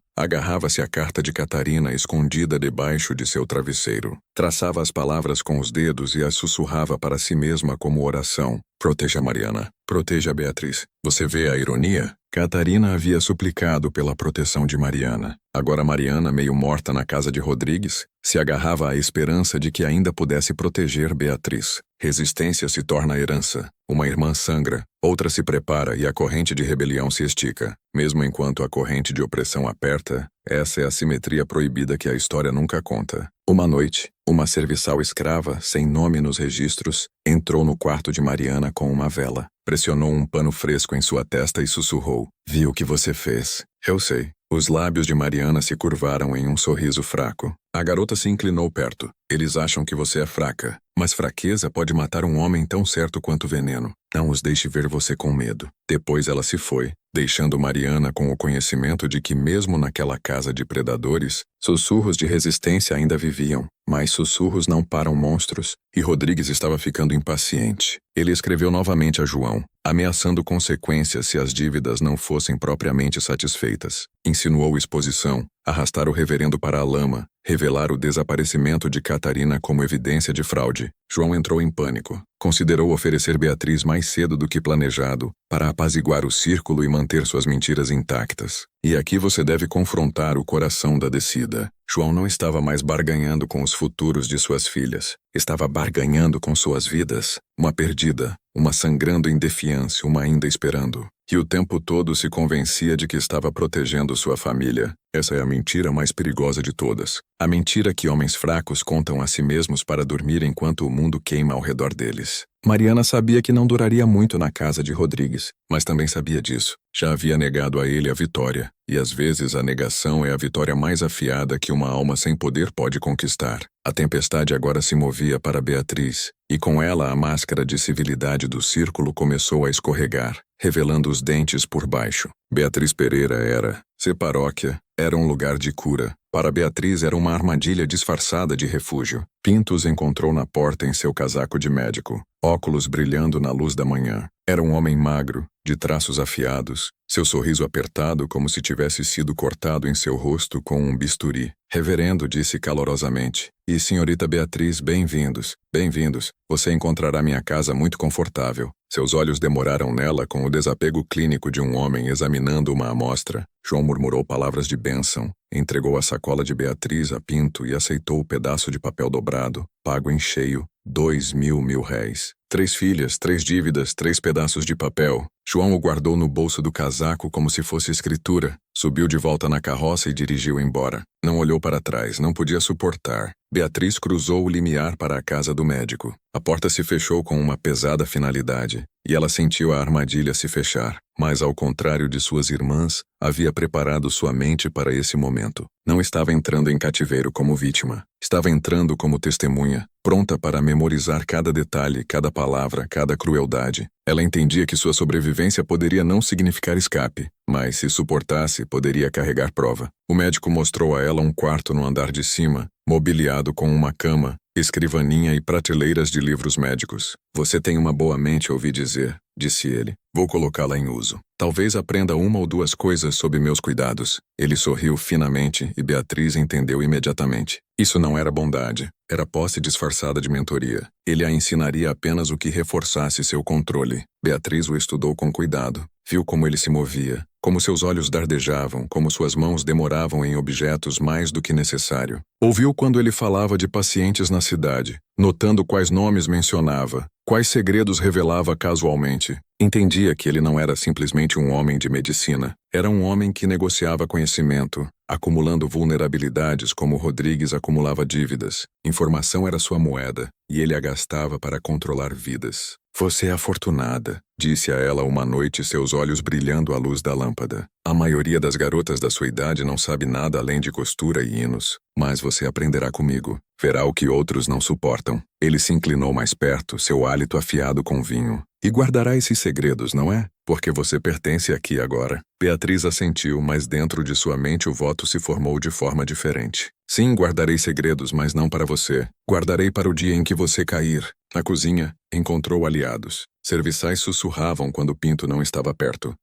agarrava-se à carta de Catarina escondida debaixo de seu travesseiro. Traçava as palavras com os dedos e as sussurrava para si mesma como oração. Proteja Mariana. Proteja Beatriz. Você vê a ironia? Catarina havia suplicado pela proteção de Mariana. Agora Mariana, meio morta na casa de Rodrigues, se agarrava à esperança de que ainda pudesse proteger Beatriz. Resistência se torna herança. Uma irmã sangra, outra se prepara e a corrente de rebelião se estica. Mesmo enquanto a corrente de opressão aperta, essa é a simetria proibida que a história nunca conta. Uma noite, uma serviçal escrava, sem nome nos registros, entrou no quarto de Mariana com uma vela. Pressionou um pano fresco em sua testa e sussurrou. Vi o que você fez. Eu sei. Os lábios de Mariana se curvaram em um sorriso fraco. A garota se inclinou perto. Eles acham que você é fraca, mas fraqueza pode matar um homem tão certo quanto veneno. Não os deixe ver você com medo. Depois ela se foi, deixando Mariana com o conhecimento de que mesmo naquela casa de predadores, sussurros de resistência ainda viviam. Mas sussurros não param monstros, e Rodrigues estava ficando impaciente. Ele escreveu novamente a João, ameaçando consequências se as dívidas não fossem propriamente satisfeitas. Insinuou exposição, arrastar o reverendo para a lama, revelar o desaparecimento de Catarina como evidência de fraude. João entrou em pânico. Considerou oferecer Beatriz mais cedo do que planejado, para apaziguar o círculo e manter suas mentiras intactas. E aqui você deve confrontar o coração da descida. João não estava mais barganhando com os futuros de suas filhas. Estava barganhando com suas vidas. Uma perdida, uma sangrando em defiância, uma ainda esperando. E o tempo todo se convencia de que estava protegendo sua família. Essa é a mentira mais perigosa de todas. A mentira que homens fracos contam a si mesmos para dormir enquanto o mundo queima ao redor deles. Mariana sabia que não duraria muito na casa de Rodrigues, mas também sabia disso. Já havia negado a ele a vitória, e às vezes a negação é a vitória mais afiada que uma alma sem poder pode conquistar. A tempestade agora se movia para Beatriz, e com ela a máscara de civilidade do círculo começou a escorregar, revelando os dentes por baixo. Beatriz Pereira era, se paróquia, era um lugar de cura. Para Beatriz era uma armadilha disfarçada de refúgio. Pintos encontrou na porta em seu casaco de médico, óculos brilhando na luz da manhã. Era um homem magro, de traços afiados, seu sorriso apertado como se tivesse sido cortado em seu rosto com um bisturi. Reverendo, disse calorosamente. E senhorita Beatriz, bem-vindos, bem-vindos. Você encontrará minha casa muito confortável. Seus olhos demoraram nela com o desapego clínico de um homem examinando uma amostra. João murmurou palavras de bênção, entregou a sacola de Beatriz a Pinto e aceitou o pedaço de papel dobrado, pago em cheio, 2.000 réis. 3 filhas, 3 dívidas, 3 pedaços de papel. João o guardou no bolso do casaco como se fosse escritura. Subiu de volta na carroça e dirigiu embora. Não olhou para trás, não podia suportar. Beatriz cruzou o limiar para a casa do médico. A porta se fechou com uma pesada finalidade, e ela sentiu a armadilha se fechar. Mas, ao contrário de suas irmãs, havia preparado sua mente para esse momento. Não estava entrando em cativeiro como vítima. Estava entrando como testemunha, pronta para memorizar cada detalhe, cada palavra, cada crueldade. Ela entendia que sua sobrevivência poderia não significar escape, mas, se suportasse, poderia carregar prova. O médico mostrou a ela um quarto no andar de cima, mobiliado com uma cama, escrivaninha e prateleiras de livros médicos. Você tem uma boa mente, ouvi dizer, disse ele. Vou colocá-la em uso. Talvez aprenda 1 ou 2 coisas sob meus cuidados. Ele sorriu finamente e Beatriz entendeu imediatamente. Isso não era bondade. Era posse disfarçada de mentoria. Ele a ensinaria apenas o que reforçasse seu controle. Beatriz o estudou com cuidado. Viu como ele se movia, como seus olhos dardejavam, como suas mãos demoravam em objetos mais do que necessário. Ouviu quando ele falava de pacientes na cidade, notando quais nomes mencionava, quais segredos revelava casualmente. Entendia que ele não era simplesmente um homem de medicina. Era um homem que negociava conhecimento, acumulando vulnerabilidades como Rodrigues acumulava dívidas. Informação era sua moeda, e ele a gastava para controlar vidas. Você é afortunada, disse a ela uma noite, seus olhos brilhando à luz da lâmpada. A maioria das garotas da sua idade não sabe nada além de costura e hinos, mas você aprenderá comigo. Verá o que outros não suportam. Ele se inclinou mais perto, seu hálito afiado com vinho. E guardará esses segredos, não é? Porque você pertence aqui agora. Beatriz assentiu, mas dentro de sua mente o voto se formou de forma diferente. Sim, guardarei segredos, mas não para você. Guardarei para o dia em que você cair. Na cozinha, encontrou aliados. Serviçais sussurravam quando Pinto não estava perto.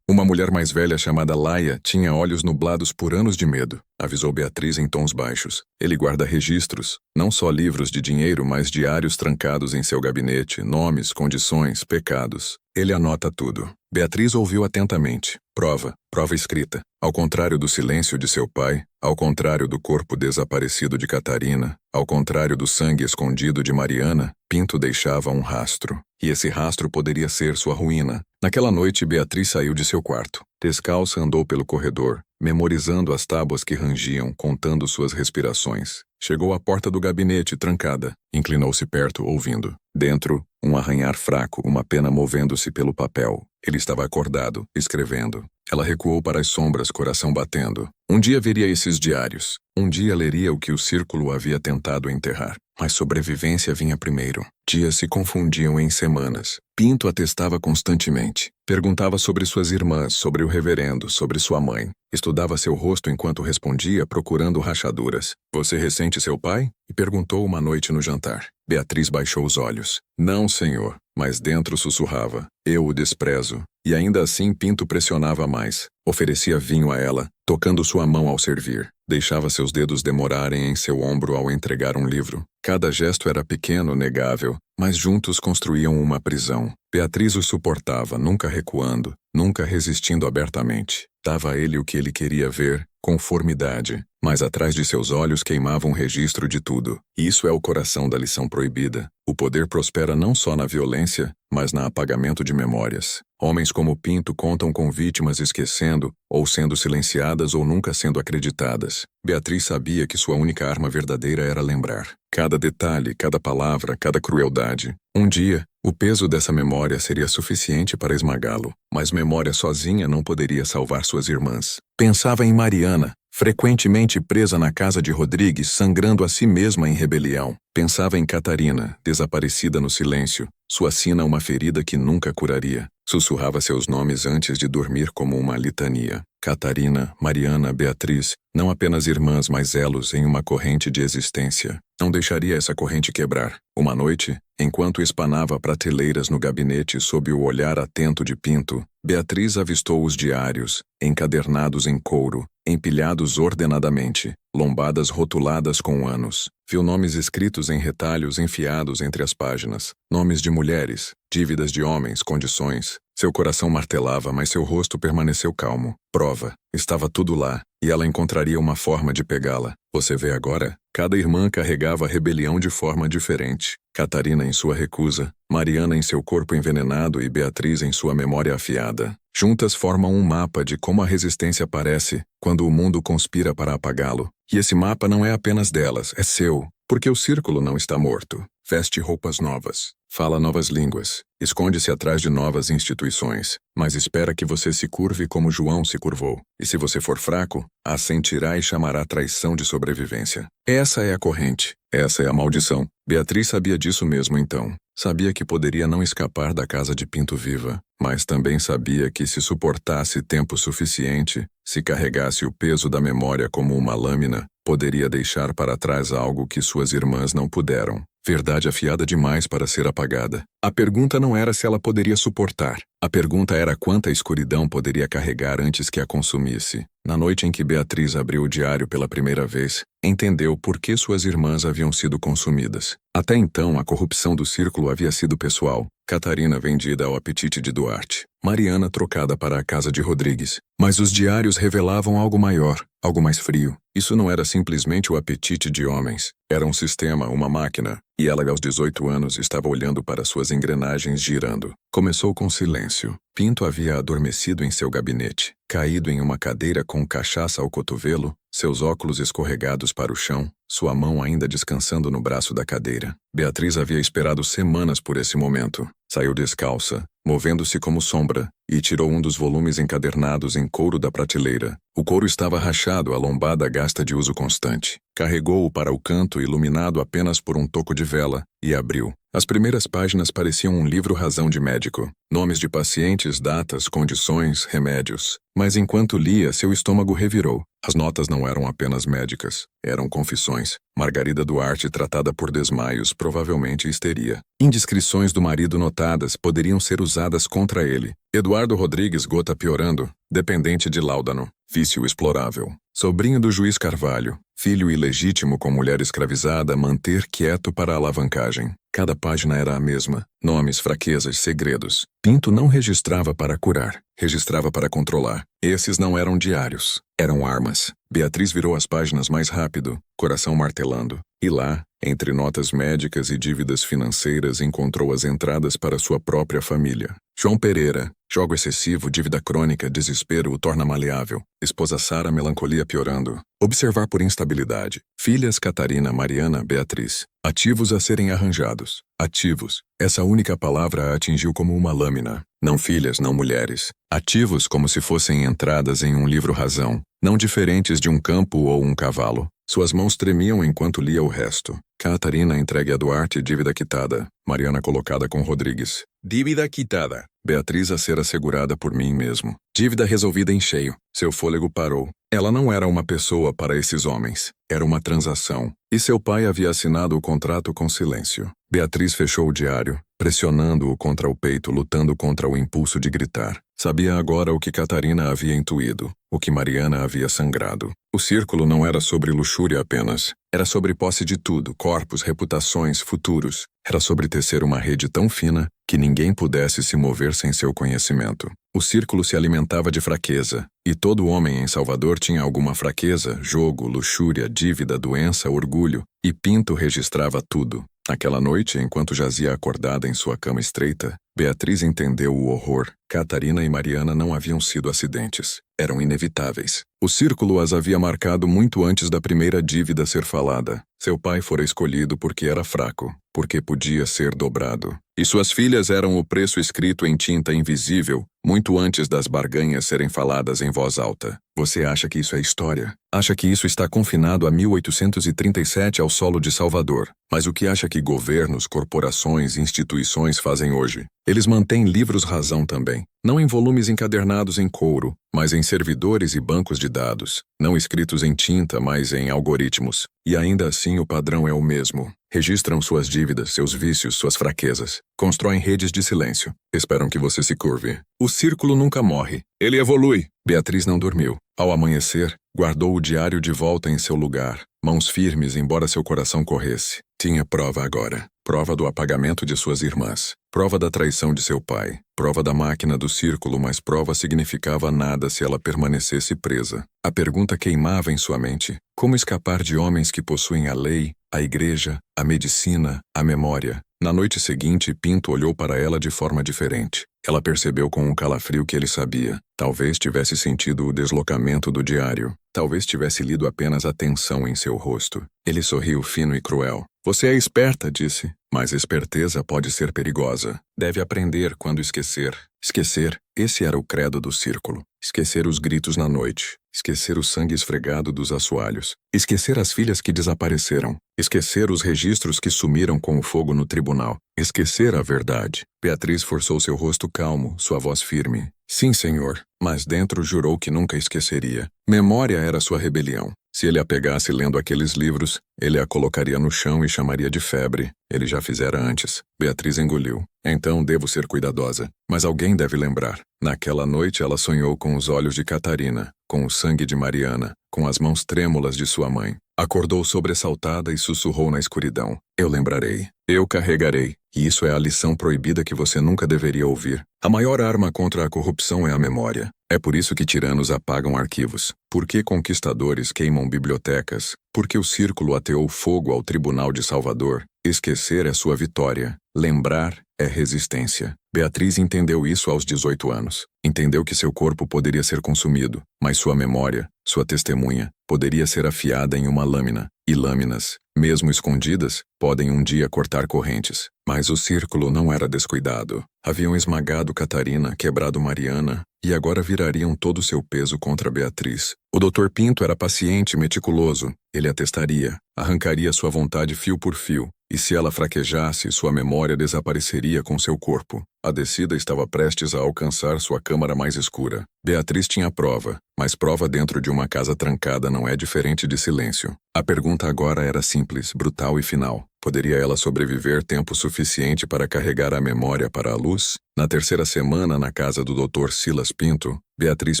Uma mulher mais velha chamada Laia tinha olhos nublados por anos de medo. Avisou Beatriz em tons baixos. Ele guarda registros, não só livros de dinheiro, mas diários trancados em seu gabinete, nomes, condições, pecados. Ele anota tudo. Beatriz ouviu atentamente. Prova escrita. Ao contrário do silêncio de seu pai, ao contrário do corpo desaparecido de Catarina, ao contrário do sangue escondido de Mariana, Pinto deixava um rastro. E esse rastro poderia ser sua ruína. Naquela noite, Beatriz saiu de seu quarto. Descalça andou pelo corredor, memorizando as tábuas que rangiam, contando suas respirações. Chegou à porta do gabinete, trancada. Inclinou-se perto, ouvindo. Dentro, um arranhar fraco, uma pena movendo-se pelo papel. Ele estava acordado, escrevendo. Ela recuou para as sombras, coração batendo. Um dia veria esses diários. Um dia leria o que o círculo havia tentado enterrar. Mas sobrevivência vinha primeiro. Dias se confundiam em semanas. Pinto atestava constantemente. Perguntava sobre suas irmãs, sobre o reverendo, sobre sua mãe. Estudava seu rosto enquanto respondia, procurando rachaduras. Você ressente seu pai? E perguntou uma noite no jantar. Beatriz baixou os olhos. Não, senhor. Mas dentro sussurrava. Eu o desprezo. E ainda assim Pinto pressionava mais. Oferecia vinho a ela, tocando sua mão ao servir. Deixava seus dedos demorarem em seu ombro ao entregar um livro. Cada gesto era pequeno, negável, mas juntos construíam uma prisão. Beatriz o suportava, nunca recuando, nunca resistindo abertamente. Dava a ele o que ele queria ver, conformidade, mas atrás de seus olhos queimava um registro de tudo. Isso é o coração da lição proibida. O poder prospera não só na violência, mas no apagamento de memórias. Homens como Pinto contam com vítimas esquecendo, ou sendo silenciadas ou nunca sendo acreditadas. Beatriz sabia que sua única arma verdadeira era lembrar. Cada detalhe, cada palavra, cada crueldade. Um dia, o peso dessa memória seria suficiente para esmagá-lo, mas memória sozinha não poderia salvar suas irmãs. Pensava em Mariana, frequentemente presa na casa de Rodrigues, sangrando a si mesma em rebelião. Pensava em Catarina, desaparecida no silêncio, sua sina uma ferida que nunca curaria. Sussurrava seus nomes antes de dormir como uma litania. Catarina, Mariana, Beatriz, não apenas irmãs, mas elos em uma corrente de existência. Não deixaria essa corrente quebrar. Uma noite, enquanto espanava prateleiras no gabinete sob o olhar atento de Pinto, Beatriz avistou os diários, encadernados em couro, empilhados ordenadamente, lombadas rotuladas com anos. Viu nomes escritos em retalhos enfiados entre as páginas. Nomes de mulheres, dívidas de homens, condições. Seu coração martelava, mas seu rosto permaneceu calmo. Prova. Estava tudo lá, e ela encontraria uma forma de pegá-la. Você vê agora? Cada irmã carregava a rebelião de forma diferente. Catarina em sua recusa, Mariana em seu corpo envenenado e Beatriz em sua memória afiada. Juntas formam um mapa de como a resistência aparece quando o mundo conspira para apagá-lo. E esse mapa não é apenas delas, é seu, porque o círculo não está morto. Veste roupas novas, fala novas línguas, esconde-se atrás de novas instituições, mas espera que você se curve como João se curvou. E se você for fraco, assentirá e chamará traição de sobrevivência. Essa é a corrente, essa é a maldição. Beatriz sabia disso mesmo então. Sabia que poderia não escapar da casa de Pinto viva, mas também sabia que se suportasse tempo suficiente, se carregasse o peso da memória como uma lâmina, poderia deixar para trás algo que suas irmãs não puderam. Verdade afiada demais para ser apagada. A pergunta não era se ela poderia suportar. A pergunta era quanta escuridão poderia carregar antes que a consumisse. Na noite em que Beatriz abriu o diário pela primeira vez, entendeu por que suas irmãs haviam sido consumidas. Até então, a corrupção do círculo havia sido pessoal. Catarina vendida ao apetite de Duarte. Mariana trocada para a casa de Rodrigues. Mas os diários revelavam algo maior, algo mais frio. Isso não era simplesmente o apetite de homens. Era um sistema, uma máquina. E ela, aos 18 anos, estava olhando para suas engrenagens girando. Começou com silêncio. Pinto havia adormecido em seu gabinete, caído em uma cadeira com cachaça ao cotovelo, seus óculos escorregados para o chão, sua mão ainda descansando no braço da cadeira. Beatriz havia esperado semanas por esse momento. Saiu descalça, movendo-se como sombra, e tirou um dos volumes encadernados em couro da prateleira. O couro estava rachado, a lombada gasta de uso constante. Carregou-o para o canto, iluminado apenas por um toco de vela, e abriu. As primeiras páginas pareciam um livro-razão de médico. Nomes de pacientes, datas, condições, remédios. Mas enquanto lia, seu estômago revirou. As notas não eram apenas médicas. Eram confissões. Margarida Duarte tratada por desmaios, provavelmente histeria. Indiscrições do marido notadas poderiam ser usadas contra ele. Eduardo Rodrigues, gota piorando, dependente de Láudano. Vício explorável. Sobrinho do juiz Carvalho. Filho ilegítimo com mulher escravizada, manter quieto para a alavancagem. Cada página era a mesma. Nomes, fraquezas, segredos. Pinto não registrava para curar. Registrava para controlar. Esses não eram diários. Eram armas. Beatriz virou as páginas mais rápido, coração martelando. E lá, entre notas médicas e dívidas financeiras, encontrou as entradas para sua própria família. João Pereira, jogo excessivo, dívida crônica, desespero o torna maleável. Esposa Sara, melancolia piorando. Observar por instabilidade. Filhas Catarina, Mariana, Beatriz. Ativos a serem arranjados. Ativos. Essa única palavra a atingiu como uma lâmina. Não filhas, não mulheres. Ativos como se fossem entradas em um livro-razão, não diferentes de um campo ou um cavalo. Suas mãos tremiam enquanto lia o resto. Catarina entregue a Duarte, dívida quitada. Mariana colocada com Rodrigues. Dívida quitada. Beatriz a ser assegurada por mim mesmo. Dívida resolvida em cheio. Seu fôlego parou. Ela não era uma pessoa para esses homens. Era uma transação. E seu pai havia assinado o contrato com silêncio. Beatriz fechou o diário, pressionando-o contra o peito, lutando contra o impulso de gritar. Sabia agora o que Catarina havia intuído, o que Mariana havia sangrado. O círculo não era sobre luxúria apenas. Era sobre posse de tudo, corpos, reputações, futuros. Era sobre tecer uma rede tão fina que ninguém pudesse se mover sem seu conhecimento. O círculo se alimentava de fraqueza, e todo homem em Salvador tinha alguma fraqueza, jogo, luxúria, dívida, doença, orgulho, e Pinto registrava tudo. Naquela noite, enquanto jazia acordada em sua cama estreita, Beatriz entendeu o horror. Catarina e Mariana não haviam sido acidentes. Eram inevitáveis. O círculo as havia marcado muito antes da primeira dívida ser falada. Seu pai fora escolhido porque era fraco, porque podia ser dobrado. E suas filhas eram o preço escrito em tinta invisível, muito antes das barganhas serem faladas em voz alta. Você acha que isso é história? Acha que isso está confinado a 1837 ao solo de Salvador. Mas o que acha que governos, corporações e instituições fazem hoje? Eles mantêm livros-razão também. Não em volumes encadernados em couro, mas em servidores e bancos de dados. Não escritos em tinta, mas em algoritmos. E ainda assim o padrão é o mesmo. Registram suas dívidas, seus vícios, suas fraquezas. Constroem redes de silêncio. Esperam que você se curve. O círculo nunca morre. Ele evolui. Beatriz não dormiu. Ao amanhecer, guardou o diário de volta em seu lugar. Mãos firmes, embora seu coração corresse. Tinha prova agora. Prova do apagamento de suas irmãs. Prova da traição de seu pai. Prova da máquina do círculo, mas prova significava nada se ela permanecesse presa. A pergunta queimava em sua mente. Como escapar de homens que possuem a lei, a igreja, a medicina, a memória? Na noite seguinte, Pinto olhou para ela de forma diferente. Ela percebeu com um calafrio que ele sabia. Talvez tivesse sentido o deslocamento do diário. Talvez tivesse lido apenas a tensão em seu rosto. Ele sorriu fino e cruel. Você é esperta, disse. Mas esperteza pode ser perigosa. Deve aprender quando esquecer. Esquecer, esse era o credo do círculo. Esquecer os gritos na noite. Esquecer o sangue esfregado dos assoalhos. Esquecer as filhas que desapareceram. Esquecer os registros que sumiram com o fogo no tribunal. Esquecer a verdade. Beatriz forçou seu rosto calmo, sua voz firme. Sim, senhor, mas dentro jurou que nunca esqueceria. Memória era sua rebelião. Se ele a pegasse lendo aqueles livros, ele a colocaria no chão e chamaria de febre. Ele já fizera antes. Beatriz engoliu. Então devo ser cuidadosa. Mas alguém deve lembrar. Naquela noite ela sonhou com os olhos de Catarina, com o sangue de Mariana, com as mãos trêmulas de sua mãe. Acordou sobressaltada e sussurrou na escuridão. Eu lembrarei. Eu carregarei. E isso é a lição proibida que você nunca deveria ouvir. A maior arma contra a corrupção é a memória. É por isso que tiranos apagam arquivos. Por que conquistadores queimam bibliotecas? Por que o círculo ateou fogo ao Tribunal de Salvador? Esquecer é sua vitória. Lembrar é resistência. Beatriz entendeu isso aos 18 anos. Entendeu que seu corpo poderia ser consumido, mas sua memória, sua testemunha, poderia ser afiada em uma lâmina. E lâminas, mesmo escondidas, podem um dia cortar correntes. Mas o círculo não era descuidado. Haviam esmagado Catarina, quebrado Mariana, e agora virariam todo o seu peso contra Beatriz. O Dr. Pinto era paciente e meticuloso. Ele a testaria, arrancaria sua vontade fio por fio, e se ela fraquejasse, sua memória desapareceria com seu corpo. A descida estava prestes a alcançar sua câmara mais escura. Beatriz tinha prova, mas prova dentro de uma casa trancada não é diferente de silêncio. A pergunta agora era simples, brutal e final. Poderia ela sobreviver tempo suficiente para carregar a memória para a luz? Na terceira semana, na casa do Dr. Silas Pinto, Beatriz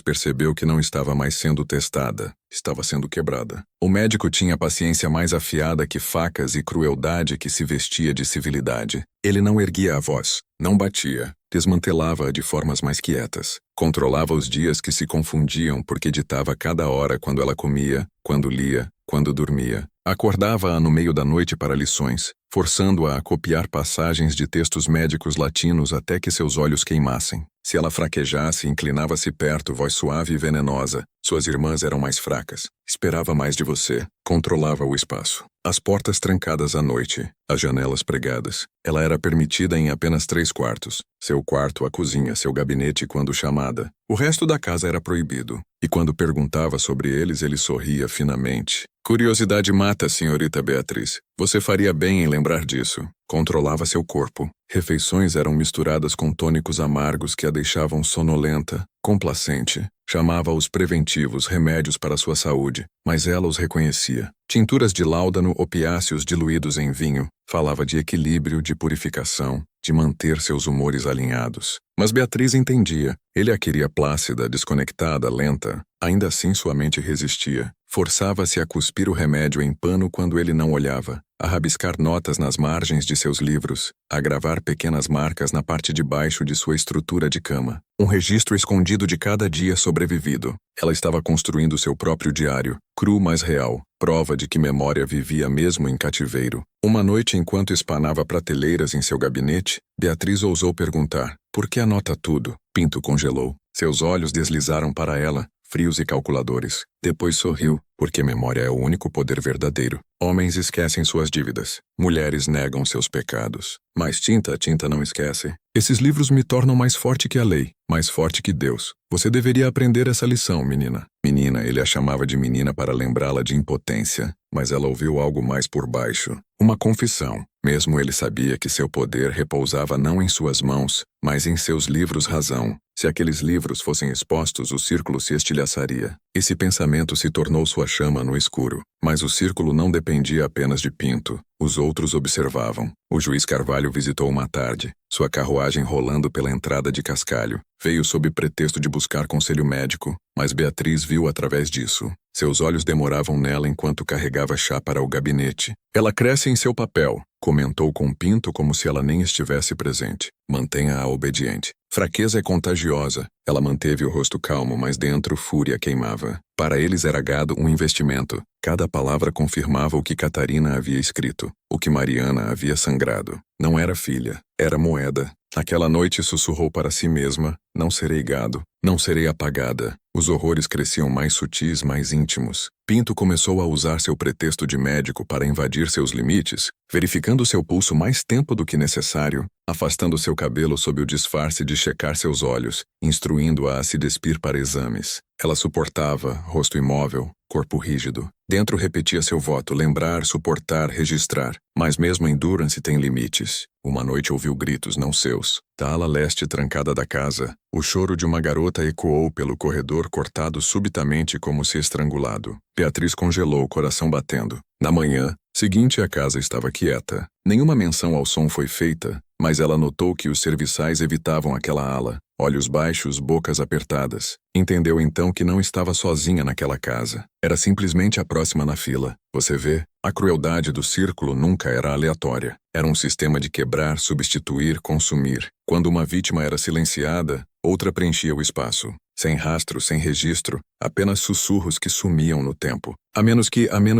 percebeu que não estava mais sendo testada, estava sendo quebrada. O médico tinha paciência mais afiada que facas e crueldade que se vestia de civilidade. Ele não erguia a voz, não batia, desmantelava-a de formas mais quietas. Controlava os dias que se confundiam porque ditava cada hora quando ela comia, quando lia, quando dormia. Acordava-a no meio da noite para lições, forçando-a a copiar passagens de textos médicos latinos até que seus olhos queimassem. Se ela fraquejasse, inclinava-se perto, voz suave e venenosa. Suas irmãs eram mais fracas. Esperava mais de você. Controlava o espaço. As portas trancadas à noite, as janelas pregadas. Ela era permitida em apenas 3 quartos. Seu quarto, a cozinha, seu gabinete quando chamada. O resto da casa era proibido. E quando perguntava sobre eles, ele sorria finamente. Curiosidade mata, senhorita Beatriz. Você faria bem em lembrar disso. Controlava seu corpo. Refeições eram misturadas com tônicos amargos que a deixavam sonolenta, complacente. Chamava os preventivos, remédios para sua saúde, mas ela os reconhecia. Tinturas de láudano, opiáceos diluídos em vinho. Falava de equilíbrio, de purificação, de manter seus humores alinhados. Mas Beatriz entendia. Ele a queria plácida, desconectada, lenta. Ainda assim sua mente resistia. Forçava-se a cuspir o remédio em pano quando ele não olhava, a rabiscar notas nas margens de seus livros, a gravar pequenas marcas na parte de baixo de sua estrutura de cama. Um registro escondido de cada dia sobrevivido. Ela estava construindo seu próprio diário, cru mas real, prova de que memória vivia mesmo em cativeiro. Uma noite, enquanto espanava prateleiras em seu gabinete, Beatriz ousou perguntar, por que anota tudo? Pinto congelou. Seus olhos deslizaram para ela, frios e calculadores. Depois sorriu, porque memória é o único poder verdadeiro. Homens esquecem suas dívidas. Mulheres negam seus pecados. Mas tinta não esquece. Esses livros me tornam mais forte que a lei, mais forte que Deus. Você deveria aprender essa lição, menina. Menina, ele a chamava de menina para lembrá-la de impotência, mas ela ouviu algo mais por baixo. Uma confissão. Mesmo ele sabia que seu poder repousava não em suas mãos, mas em seus livros razão. Se aqueles livros fossem expostos, o círculo se estilhaçaria. Esse pensamento se tornou sua chama no escuro. Mas o círculo não dependia apenas de Pinto. Os outros observavam. O juiz Carvalho visitou uma tarde, sua carruagem rolando pela entrada de Cascalho. Veio sob pretexto de buscar conselho médico, mas Beatriz viu através disso. Seus olhos demoravam nela enquanto carregava chá para o gabinete. Ela cresce em seu papel, comentou com Pinto como se ela nem estivesse presente. Mantenha-a obediente. Fraqueza é contagiosa. Ela manteve o rosto calmo, mas dentro fúria queimava. Para eles era gado um investimento. Cada palavra confirmava o que Catarina havia escrito, o que Mariana havia sangrado. Não era filha, era moeda. Naquela noite sussurrou para si mesma, não serei gado, não serei apagada. Os horrores cresciam mais sutis, mais íntimos. Pinto começou a usar seu pretexto de médico para invadir seus limites, verificando seu pulso mais tempo do que necessário, afastando seu cabelo sob o disfarce de checar seus olhos, instruindo-a a se despir para exames. Ela suportava, rosto imóvel, corpo rígido. Dentro repetia seu voto, lembrar, suportar, registrar. Mas mesmo a endurance tem limites. Uma noite ouviu gritos, não seus. Da ala leste trancada da casa, o choro de uma garota ecoou pelo corredor cortado subitamente como se estrangulado. Beatriz congelou, o coração batendo. Na manhã seguinte a casa estava quieta. Nenhuma menção ao som foi feita, mas ela notou que os serviçais evitavam aquela ala. olhos baixos, bocas apertadas. Entendeu então que não estava sozinha naquela casa. Era simplesmente a próxima na fila. Você vê, a crueldade do círculo nunca era aleatória. Era um sistema de quebrar, substituir, consumir. Quando uma vítima era silenciada, outra preenchia o espaço. Sem rastro, sem registro, apenas sussurros que sumiam no tempo. A menos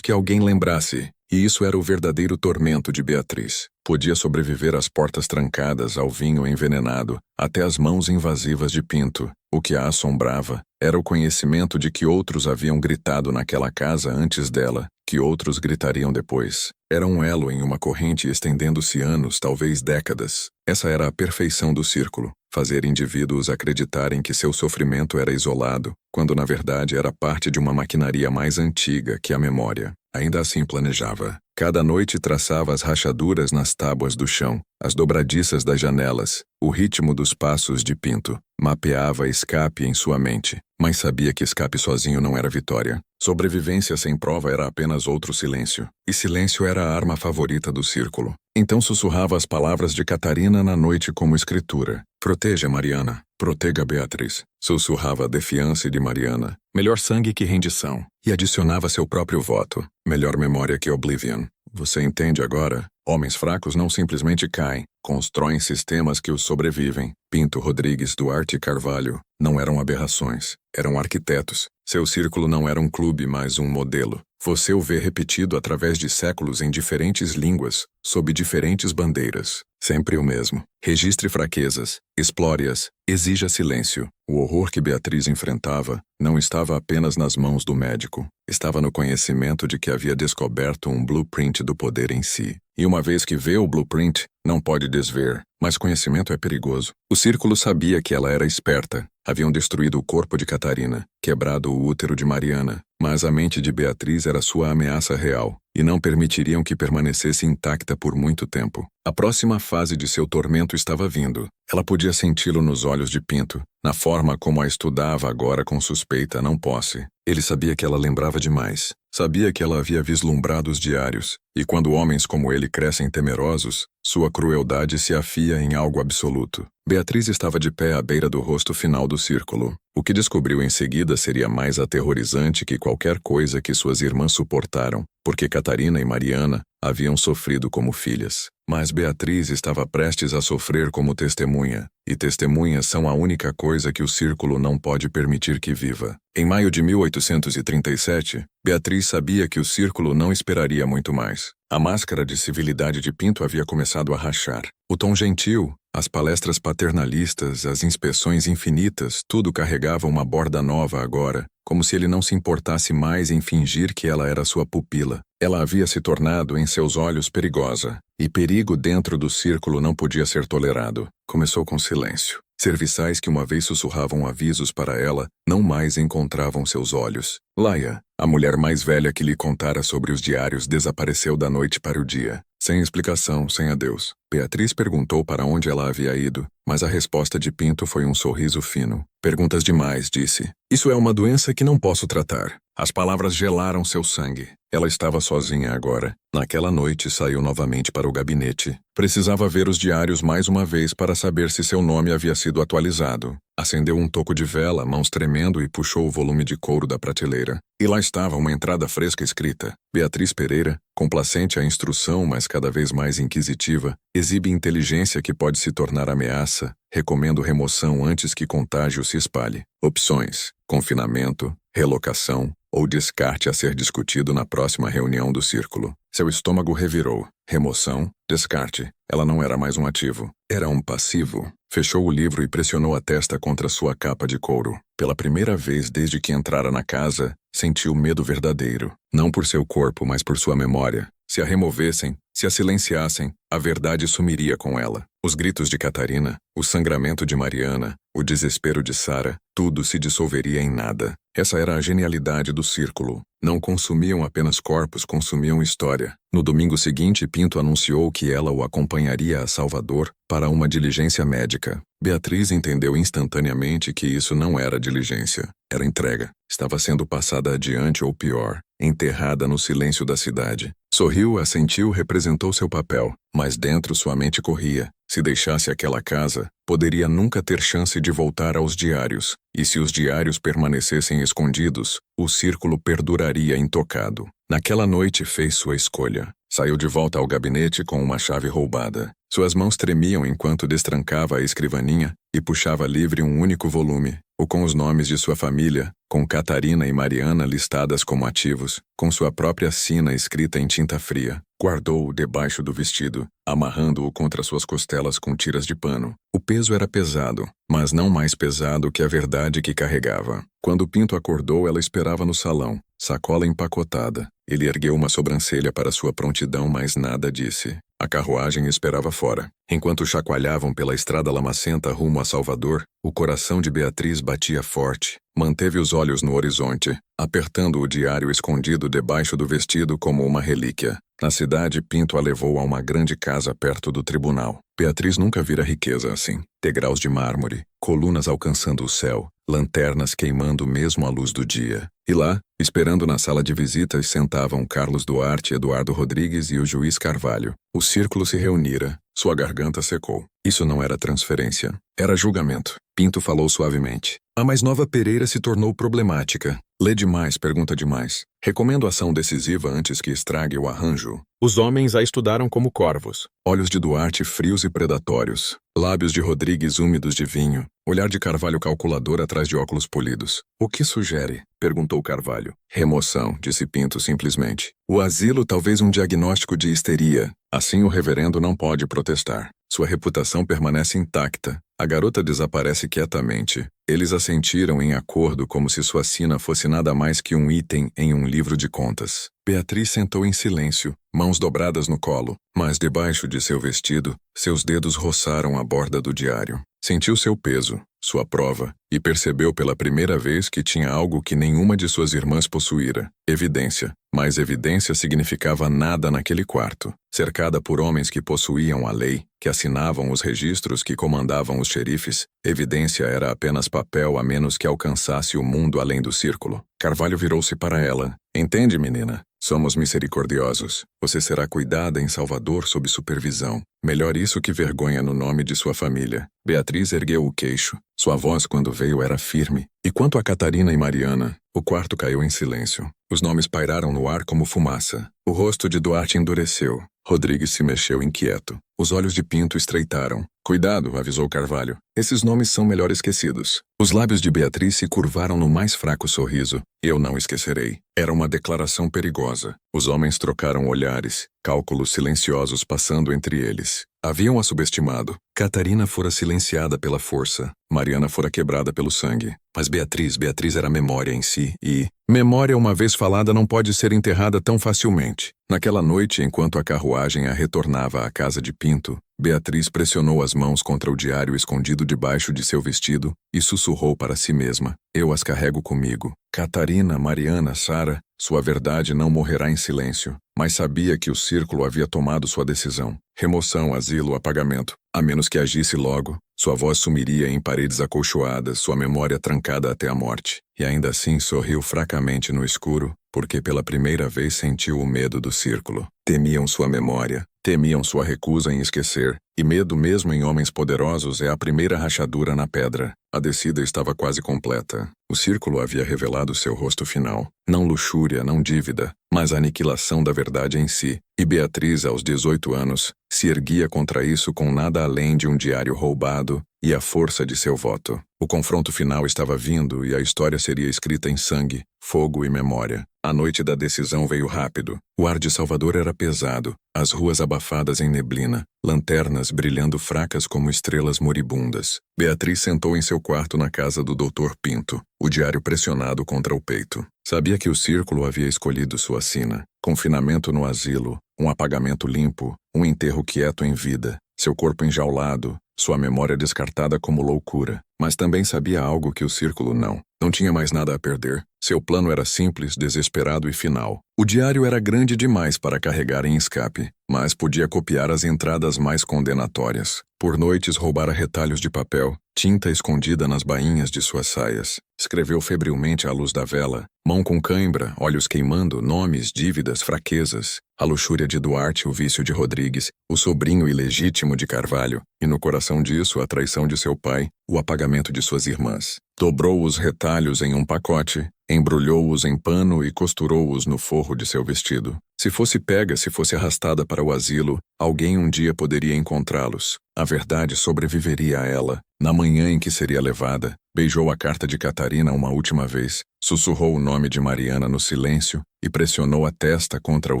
que alguém lembrasse. E isso era o verdadeiro tormento de Beatriz. Podia sobreviver às portas trancadas, ao vinho envenenado, até às mãos invasivas de Pinto. O que a assombrava era o conhecimento de que outros haviam gritado naquela casa antes dela, que outros gritariam depois. Era um elo em uma corrente estendendo-se anos, talvez décadas. Essa era a perfeição do círculo. Fazer indivíduos acreditarem que seu sofrimento era isolado, quando na verdade era parte de uma maquinaria mais antiga que a memória. Ainda assim planejava. Cada noite traçava as rachaduras nas tábuas do chão, as dobradiças das janelas, o ritmo dos passos de Pinto. Mapeava escape em sua mente, mas sabia que escape sozinho não era vitória. Sobrevivência sem prova era apenas outro silêncio. E silêncio era a arma favorita do círculo. Então sussurrava as palavras de Catarina na noite como escritura. Proteja Mariana. Protega Beatriz. Sussurrava a defiança de Mariana. Melhor sangue que rendição. E adicionava seu próprio voto. Melhor memória que Oblivion. Você entende agora? Homens fracos não simplesmente caem, constroem sistemas que os sobrevivem. Pinto, Rodrigues, Duarte e Carvalho não eram aberrações, eram arquitetos. Seu círculo não era um clube, mas um modelo. Você o vê repetido através de séculos em diferentes línguas, sob diferentes bandeiras. Sempre o mesmo. Registre fraquezas, explore-as, exija silêncio. O horror que Beatriz enfrentava não estava apenas nas mãos do médico. Estava no conhecimento de que havia descoberto um blueprint do poder em si. E uma vez que vê o blueprint, não pode desver. Mas conhecimento é perigoso. O círculo sabia que ela era esperta. Haviam destruído o corpo de Catarina, quebrado o útero de Mariana, mas a mente de Beatriz era sua ameaça real, e não permitiriam que permanecesse intacta por muito tempo. A próxima fase de seu tormento estava vindo. Ela podia senti-lo nos olhos de Pinto, na forma como a estudava agora com suspeita, não posse. Ele sabia que ela lembrava demais. Sabia que ela havia vislumbrado os diários, e quando homens como ele crescem temerosos, sua crueldade se afia em algo absoluto. Beatriz estava de pé à beira do rosto final do círculo. O que descobriu em seguida seria mais aterrorizante que qualquer coisa que suas irmãs suportaram, porque Catarina e Mariana haviam sofrido como filhas. Mas Beatriz estava prestes a sofrer como testemunha, e testemunhas são a única coisa que o círculo não pode permitir que viva. Em maio de 1837, Beatriz sabia que o círculo não esperaria muito mais. A máscara de civilidade de Pinto havia começado a rachar. O tom gentil, as palestras paternalistas, as inspeções infinitas, tudo carregava uma borda nova agora, como se ele não se importasse mais em fingir que ela era sua pupila. Ela havia se tornado, em seus olhos, perigosa, e perigo dentro do círculo não podia ser tolerado. Começou com silêncio. Serviçais que uma vez sussurravam avisos para ela, não mais encontravam seus olhos. Laia, a mulher mais velha que lhe contara sobre os diários, desapareceu da noite para o dia. Sem explicação, sem adeus. Beatriz perguntou para onde ela havia ido, mas a resposta de Pinto foi um sorriso fino. Perguntas demais, disse. Isso é uma doença que não posso tratar. As palavras gelaram seu sangue. Ela estava sozinha agora. Naquela noite saiu novamente para o gabinete. Precisava ver os diários mais uma vez para saber se seu nome havia sido atualizado. Acendeu um toco de vela, mãos tremendo, e puxou o volume de couro da prateleira. E lá estava uma entrada fresca escrita. Beatriz Pereira, complacente à instrução, mas cada vez mais inquisitiva, exibe inteligência que pode se tornar ameaça. Recomendo remoção antes que contágio se espalhe. Opções: confinamento, relocação ou descarte a ser discutido na próxima reunião do círculo. Seu estômago revirou. Remoção, descarte. Ela não era mais um ativo. Era um passivo. Fechou o livro e pressionou a testa contra sua capa de couro. Pela primeira vez desde que entrara na casa, sentiu medo verdadeiro. Não por seu corpo, mas por sua memória. Se a removessem, se a silenciassem, a verdade sumiria com ela. Os gritos de Catarina, o sangramento de Mariana, o desespero de Sara, tudo se dissolveria em nada. Essa era a genialidade do círculo. Não consumiam apenas corpos, consumiam história. No domingo seguinte, Pinto anunciou que ela o acompanharia a Salvador para uma diligência médica. Beatriz entendeu instantaneamente que isso não era diligência, era entrega. Estava sendo passada adiante ou pior, enterrada no silêncio da cidade. Sorriu, assentiu, representou seu papel, mas dentro sua mente corria. Se deixasse aquela casa, poderia nunca ter chance de voltar aos diários, e se os diários permanecessem escondidos, o círculo perduraria intocado. Naquela noite fez sua escolha. Saiu de volta ao gabinete com uma chave roubada. Suas mãos tremiam enquanto destrancava a escrivaninha e puxava livre um único volume, o com os nomes de sua família, com Catarina e Mariana listadas como ativos, com sua própria sina escrita em tinta fria. Guardou-o debaixo do vestido, amarrando-o contra suas costelas com tiras de pano. O peso era pesado, mas não mais pesado que a verdade que carregava. Quando Pinto acordou, ela esperava no salão, sacola empacotada. Ele ergueu uma sobrancelha para sua prontidão, mas nada disse. A carruagem esperava fora. Enquanto chacoalhavam pela estrada lamacenta rumo a Salvador, o coração de Beatriz batia forte. Manteve os olhos no horizonte, apertando o diário escondido debaixo do vestido como uma relíquia. Na cidade, Pinto a levou a uma grande casa perto do tribunal. Beatriz nunca vira riqueza assim. Degraus de mármore, colunas alcançando o céu, lanternas queimando mesmo à luz do dia. E lá, esperando na sala de visitas, sentavam Carlos Duarte, Eduardo Rodrigues e o juiz Carvalho. O círculo se reunira. Sua garganta secou. Isso não era transferência. Era julgamento. Pinto falou suavemente. A mais nova Pereira se tornou problemática. Lê demais, pergunta demais. Recomendo ação decisiva antes que estrague o arranjo. Os homens a estudaram como corvos. Olhos de Duarte frios e predatórios. Lábios de Rodrigues úmidos de vinho. Olhar de Carvalho calculador atrás de óculos polidos. O que sugere? Perguntou Carvalho. Remoção, disse Pinto simplesmente. O asilo talvez um diagnóstico de histeria. Assim o reverendo não pode protestar. Sua reputação permanece intacta. A garota desaparece quietamente. Eles assentiram em acordo como se sua sina fosse nada mais que um item em um livro de contas. Beatriz sentou em silêncio, mãos dobradas no colo, mas debaixo de seu vestido, seus dedos roçaram a borda do diário. Sentiu seu peso, sua prova, e percebeu pela primeira vez que tinha algo que nenhuma de suas irmãs possuíra. Evidência. Mas evidência significava nada naquele quarto. Cercada por homens que possuíam a lei, que assinavam os registros que comandavam os xerifes, evidência era apenas papel a menos que alcançasse o mundo além do círculo. Carvalho virou-se para ela. Entende, menina? Somos misericordiosos. Você será cuidada em Salvador sob supervisão. Melhor isso que vergonha no nome de sua família. Beatriz ergueu o queixo. Sua voz, quando veio, era firme. E quanto a Catarina e Mariana, o quarto caiu em silêncio. Os nomes pairaram no ar como fumaça. O rosto de Duarte endureceu. Rodrigues se mexeu inquieto. Os olhos de Pinto estreitaram. Cuidado, avisou Carvalho. Esses nomes são melhor esquecidos. Os lábios de Beatriz se curvaram no mais fraco sorriso. Eu não esquecerei. Era uma declaração perigosa. Os homens trocaram olhares, cálculos silenciosos passando entre eles. Haviam a subestimado. Catarina fora silenciada pela força. Mariana fora quebrada pelo sangue. Mas Beatriz era memória em si e... memória uma vez falada não pode ser enterrada tão facilmente. Naquela noite, enquanto a carruagem a retornava à casa de Pinto, Beatriz pressionou as mãos contra o diário escondido debaixo de seu vestido e sussurrou para si mesma. Eu as carrego comigo. Catarina, Mariana, Sara, sua verdade não morrerá em silêncio. Mas sabia que o círculo havia tomado sua decisão. Remoção, asilo, apagamento. A menos que agisse logo, sua voz sumiria em paredes acolchoadas, sua memória trancada até a morte. E ainda assim sorriu fracamente no escuro, porque pela primeira vez sentiu o medo do círculo. Temiam sua memória, temiam sua recusa em esquecer, e medo mesmo em homens poderosos é a primeira rachadura na pedra. A descida estava quase completa. O círculo havia revelado seu rosto final. Não luxúria, não dívida, mas a aniquilação da verdade em si. E Beatriz, aos 18 anos, se erguia contra isso com nada além de um diário roubado e a força de seu voto. O confronto final estava vindo e a história seria escrita em sangue, fogo e memória. A noite da decisão veio rápido. O ar de Salvador era pesado, as ruas abafadas em neblina, lanternas brilhando fracas como estrelas moribundas. Beatriz sentou em seu quarto na casa do Dr. Pinto, o diário pressionado contra o peito. Sabia que o círculo havia escolhido sua sina. Confinamento no asilo, um apagamento limpo, um enterro quieto em vida, seu corpo enjaulado, sua memória descartada como loucura. mas também sabia algo que o círculo não. Não tinha mais nada a perder. Seu plano era simples, desesperado e final. O diário era grande demais para carregar em escape, mas podia copiar as entradas mais condenatórias. Por noites roubara retalhos de papel, tinta escondida nas bainhas de suas saias. Escreveu febrilmente à luz da vela, mão com cãibra, olhos queimando, nomes, dívidas, fraquezas. A luxúria de Duarte, o vício de Rodrigues, o sobrinho ilegítimo de Carvalho, e no coração disso a traição de seu pai, o apagamento de suas irmãs. Dobrou os retalhos em um pacote, embrulhou-os em pano e costurou-os no forro de seu vestido. Se fosse pega, se fosse arrastada para o asilo, alguém um dia poderia encontrá-los. A verdade sobreviveria a ela. Na manhã em que seria levada, beijou a carta de Catarina uma última vez, sussurrou o nome de Mariana no silêncio e pressionou a testa contra o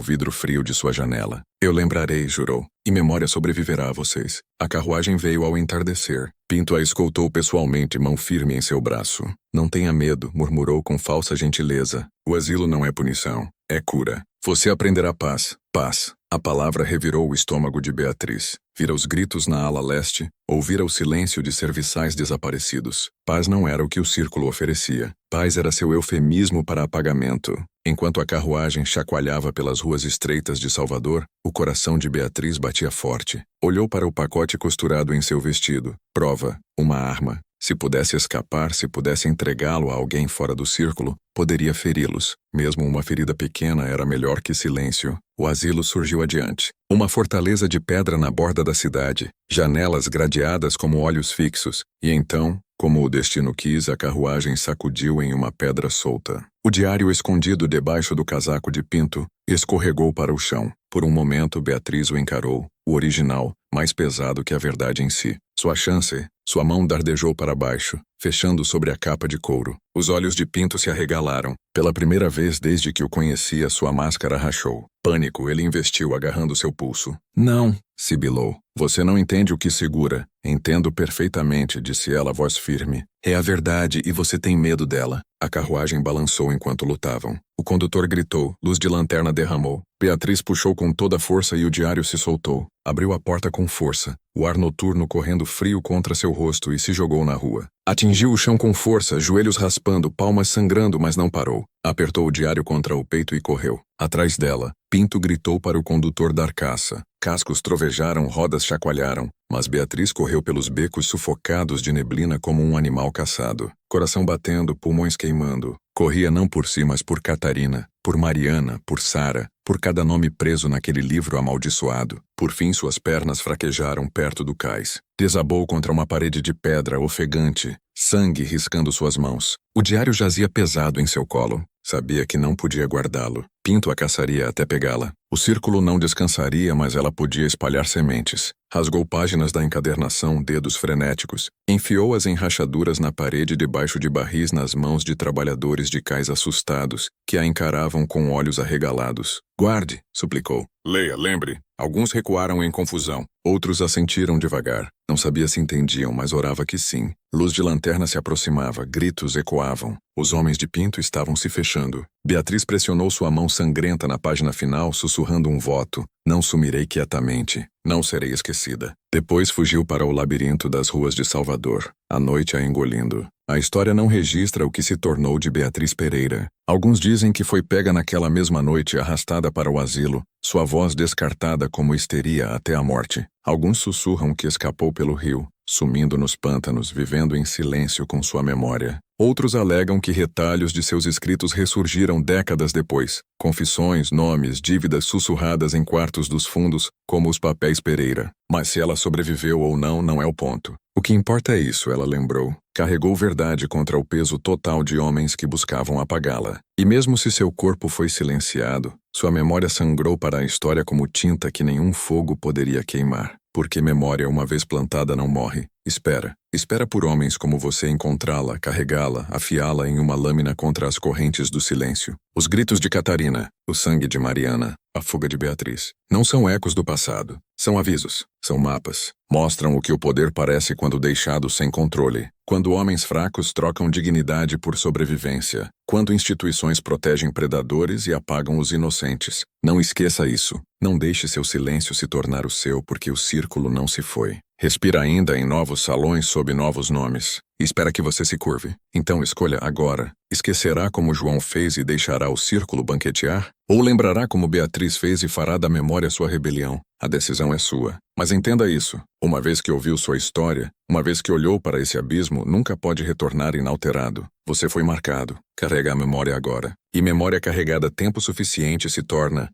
vidro frio de sua janela. Eu lembrarei, jurou, e memória sobreviverá a vocês. A carruagem veio ao entardecer. Pinto a escoltou pessoalmente, mão firme em seu braço. Não tenha medo, murmurou com falsa gentileza. O asilo não é punição, é cura. Você aprenderá paz. Paz. A palavra revirou o estômago de Beatriz. Vira os gritos na ala leste, ouvira o silêncio de serviçais desaparecidos. Paz não era o que o círculo oferecia. Paz era seu eufemismo para apagamento. Enquanto a carruagem chacoalhava pelas ruas estreitas de Salvador, o coração de Beatriz batia forte. Olhou para o pacote costurado em seu vestido. Prova, uma arma. Se pudesse escapar, se pudesse entregá-lo a alguém fora do círculo, poderia feri-los. Mesmo uma ferida pequena era melhor que silêncio. O asilo surgiu adiante. Uma fortaleza de pedra na borda da cidade, janelas gradeadas como olhos fixos, e então, como o destino quis, a carruagem sacudiu em uma pedra solta. O diário escondido debaixo do casaco de Pinto escorregou para o chão. Por um momento, Beatriz o encarou, o original, mais pesado que a verdade em si. Sua chance, sua mão dardejou para baixo, fechando sobre a capa de couro. Os olhos de Pinto se arregalaram. Pela primeira vez desde que o conhecia, sua máscara rachou. Pânico, ele investiu, agarrando seu pulso. Não, sibilou. Você não entende o que segura. Entendo perfeitamente, disse ela, voz firme. É a verdade e você tem medo dela. A carruagem balançou enquanto lutavam. O condutor gritou, luz de lanterna derramou. Beatriz puxou com toda a força e o diário se soltou. Abriu a porta com força, o ar noturno correndo frio contra seu rosto e se jogou na rua. Atingiu o chão com força, joelhos raspando, palmas sangrando, mas não parou. Apertou o diário contra o peito e correu. Atrás dela, Pinto gritou para o condutor dar caça. Cascos trovejaram, rodas chacoalharam, mas Beatriz correu pelos becos sufocados de neblina como um animal caçado. Coração batendo, pulmões queimando. Corria não por si, mas por Catarina, por Mariana, por Sara, por cada nome preso naquele livro amaldiçoado. Por fim suas pernas fraquejaram perto do cais. Desabou contra uma parede de pedra ofegante, sangue riscando suas mãos. O diário jazia pesado em seu colo. Sabia que não podia guardá-lo. Pinto a caçaria até pegá-la. O círculo não descansaria, mas ela podia espalhar sementes. Rasgou páginas da encadernação, dedos frenéticos. Enfiou-as em rachaduras na parede debaixo de barris nas mãos de trabalhadores de cais assustados, que a encaravam com olhos arregalados. Guarde, suplicou. Leia, lembre. Alguns recuaram em confusão. Outros assentiram devagar. Não sabia se entendiam, mas orava que sim. Luz de lanterna se aproximava, gritos ecoavam. Os homens de Pinto estavam se fechando. Beatriz pressionou sua mão sangrenta na página final, sussurrando um voto. Não sumirei quietamente. Não serei esquecida. Depois fugiu para o labirinto das ruas de Salvador, a noite a engolindo. A história não registra o que se tornou de Beatriz Pereira. Alguns dizem que foi pega naquela mesma noite, arrastada para o asilo, sua voz descartada como histeria até a morte. Alguns sussurram que escapou pelo rio, sumindo nos pântanos, vivendo em silêncio com sua memória. Outros alegam que retalhos de seus escritos ressurgiram décadas depois. Confissões, nomes, dívidas sussurradas em quartos dos fundos, como os papéis Pereira. Mas se ela sobreviveu ou não, não é o ponto. O que importa é isso, ela lembrou. Carregou verdade contra o peso total de homens que buscavam apagá-la. E mesmo se seu corpo foi silenciado, sua memória sangrou para a história como tinta que nenhum fogo poderia queimar. Porque memória, uma vez plantada, não morre. Espera. Espera por homens como você encontrá-la, carregá-la, afiá-la em uma lâmina contra as correntes do silêncio. Os gritos de Catarina, o sangue de Mariana, a fuga de Beatriz. Não são ecos do passado. São avisos. São mapas. Mostram o que o poder parece quando deixado sem controle. Quando homens fracos trocam dignidade por sobrevivência. Quando instituições protegem predadores e apagam os inocentes. Não esqueça isso. Não deixe seu silêncio se tornar o seu, porque o círculo não se foi. Respira ainda em novos salões sob novos nomes. E espera que você se curve. Então escolha agora. Esquecerá como João fez e deixará o círculo banquetear? Ou lembrará como Beatriz fez e fará da memória sua rebelião? A decisão é sua. Mas entenda isso. Uma vez que ouviu sua história, uma vez que olhou para esse abismo, nunca pode retornar inalterado. Você foi marcado. Carrega a memória agora. E memória carregada tempo suficiente se torna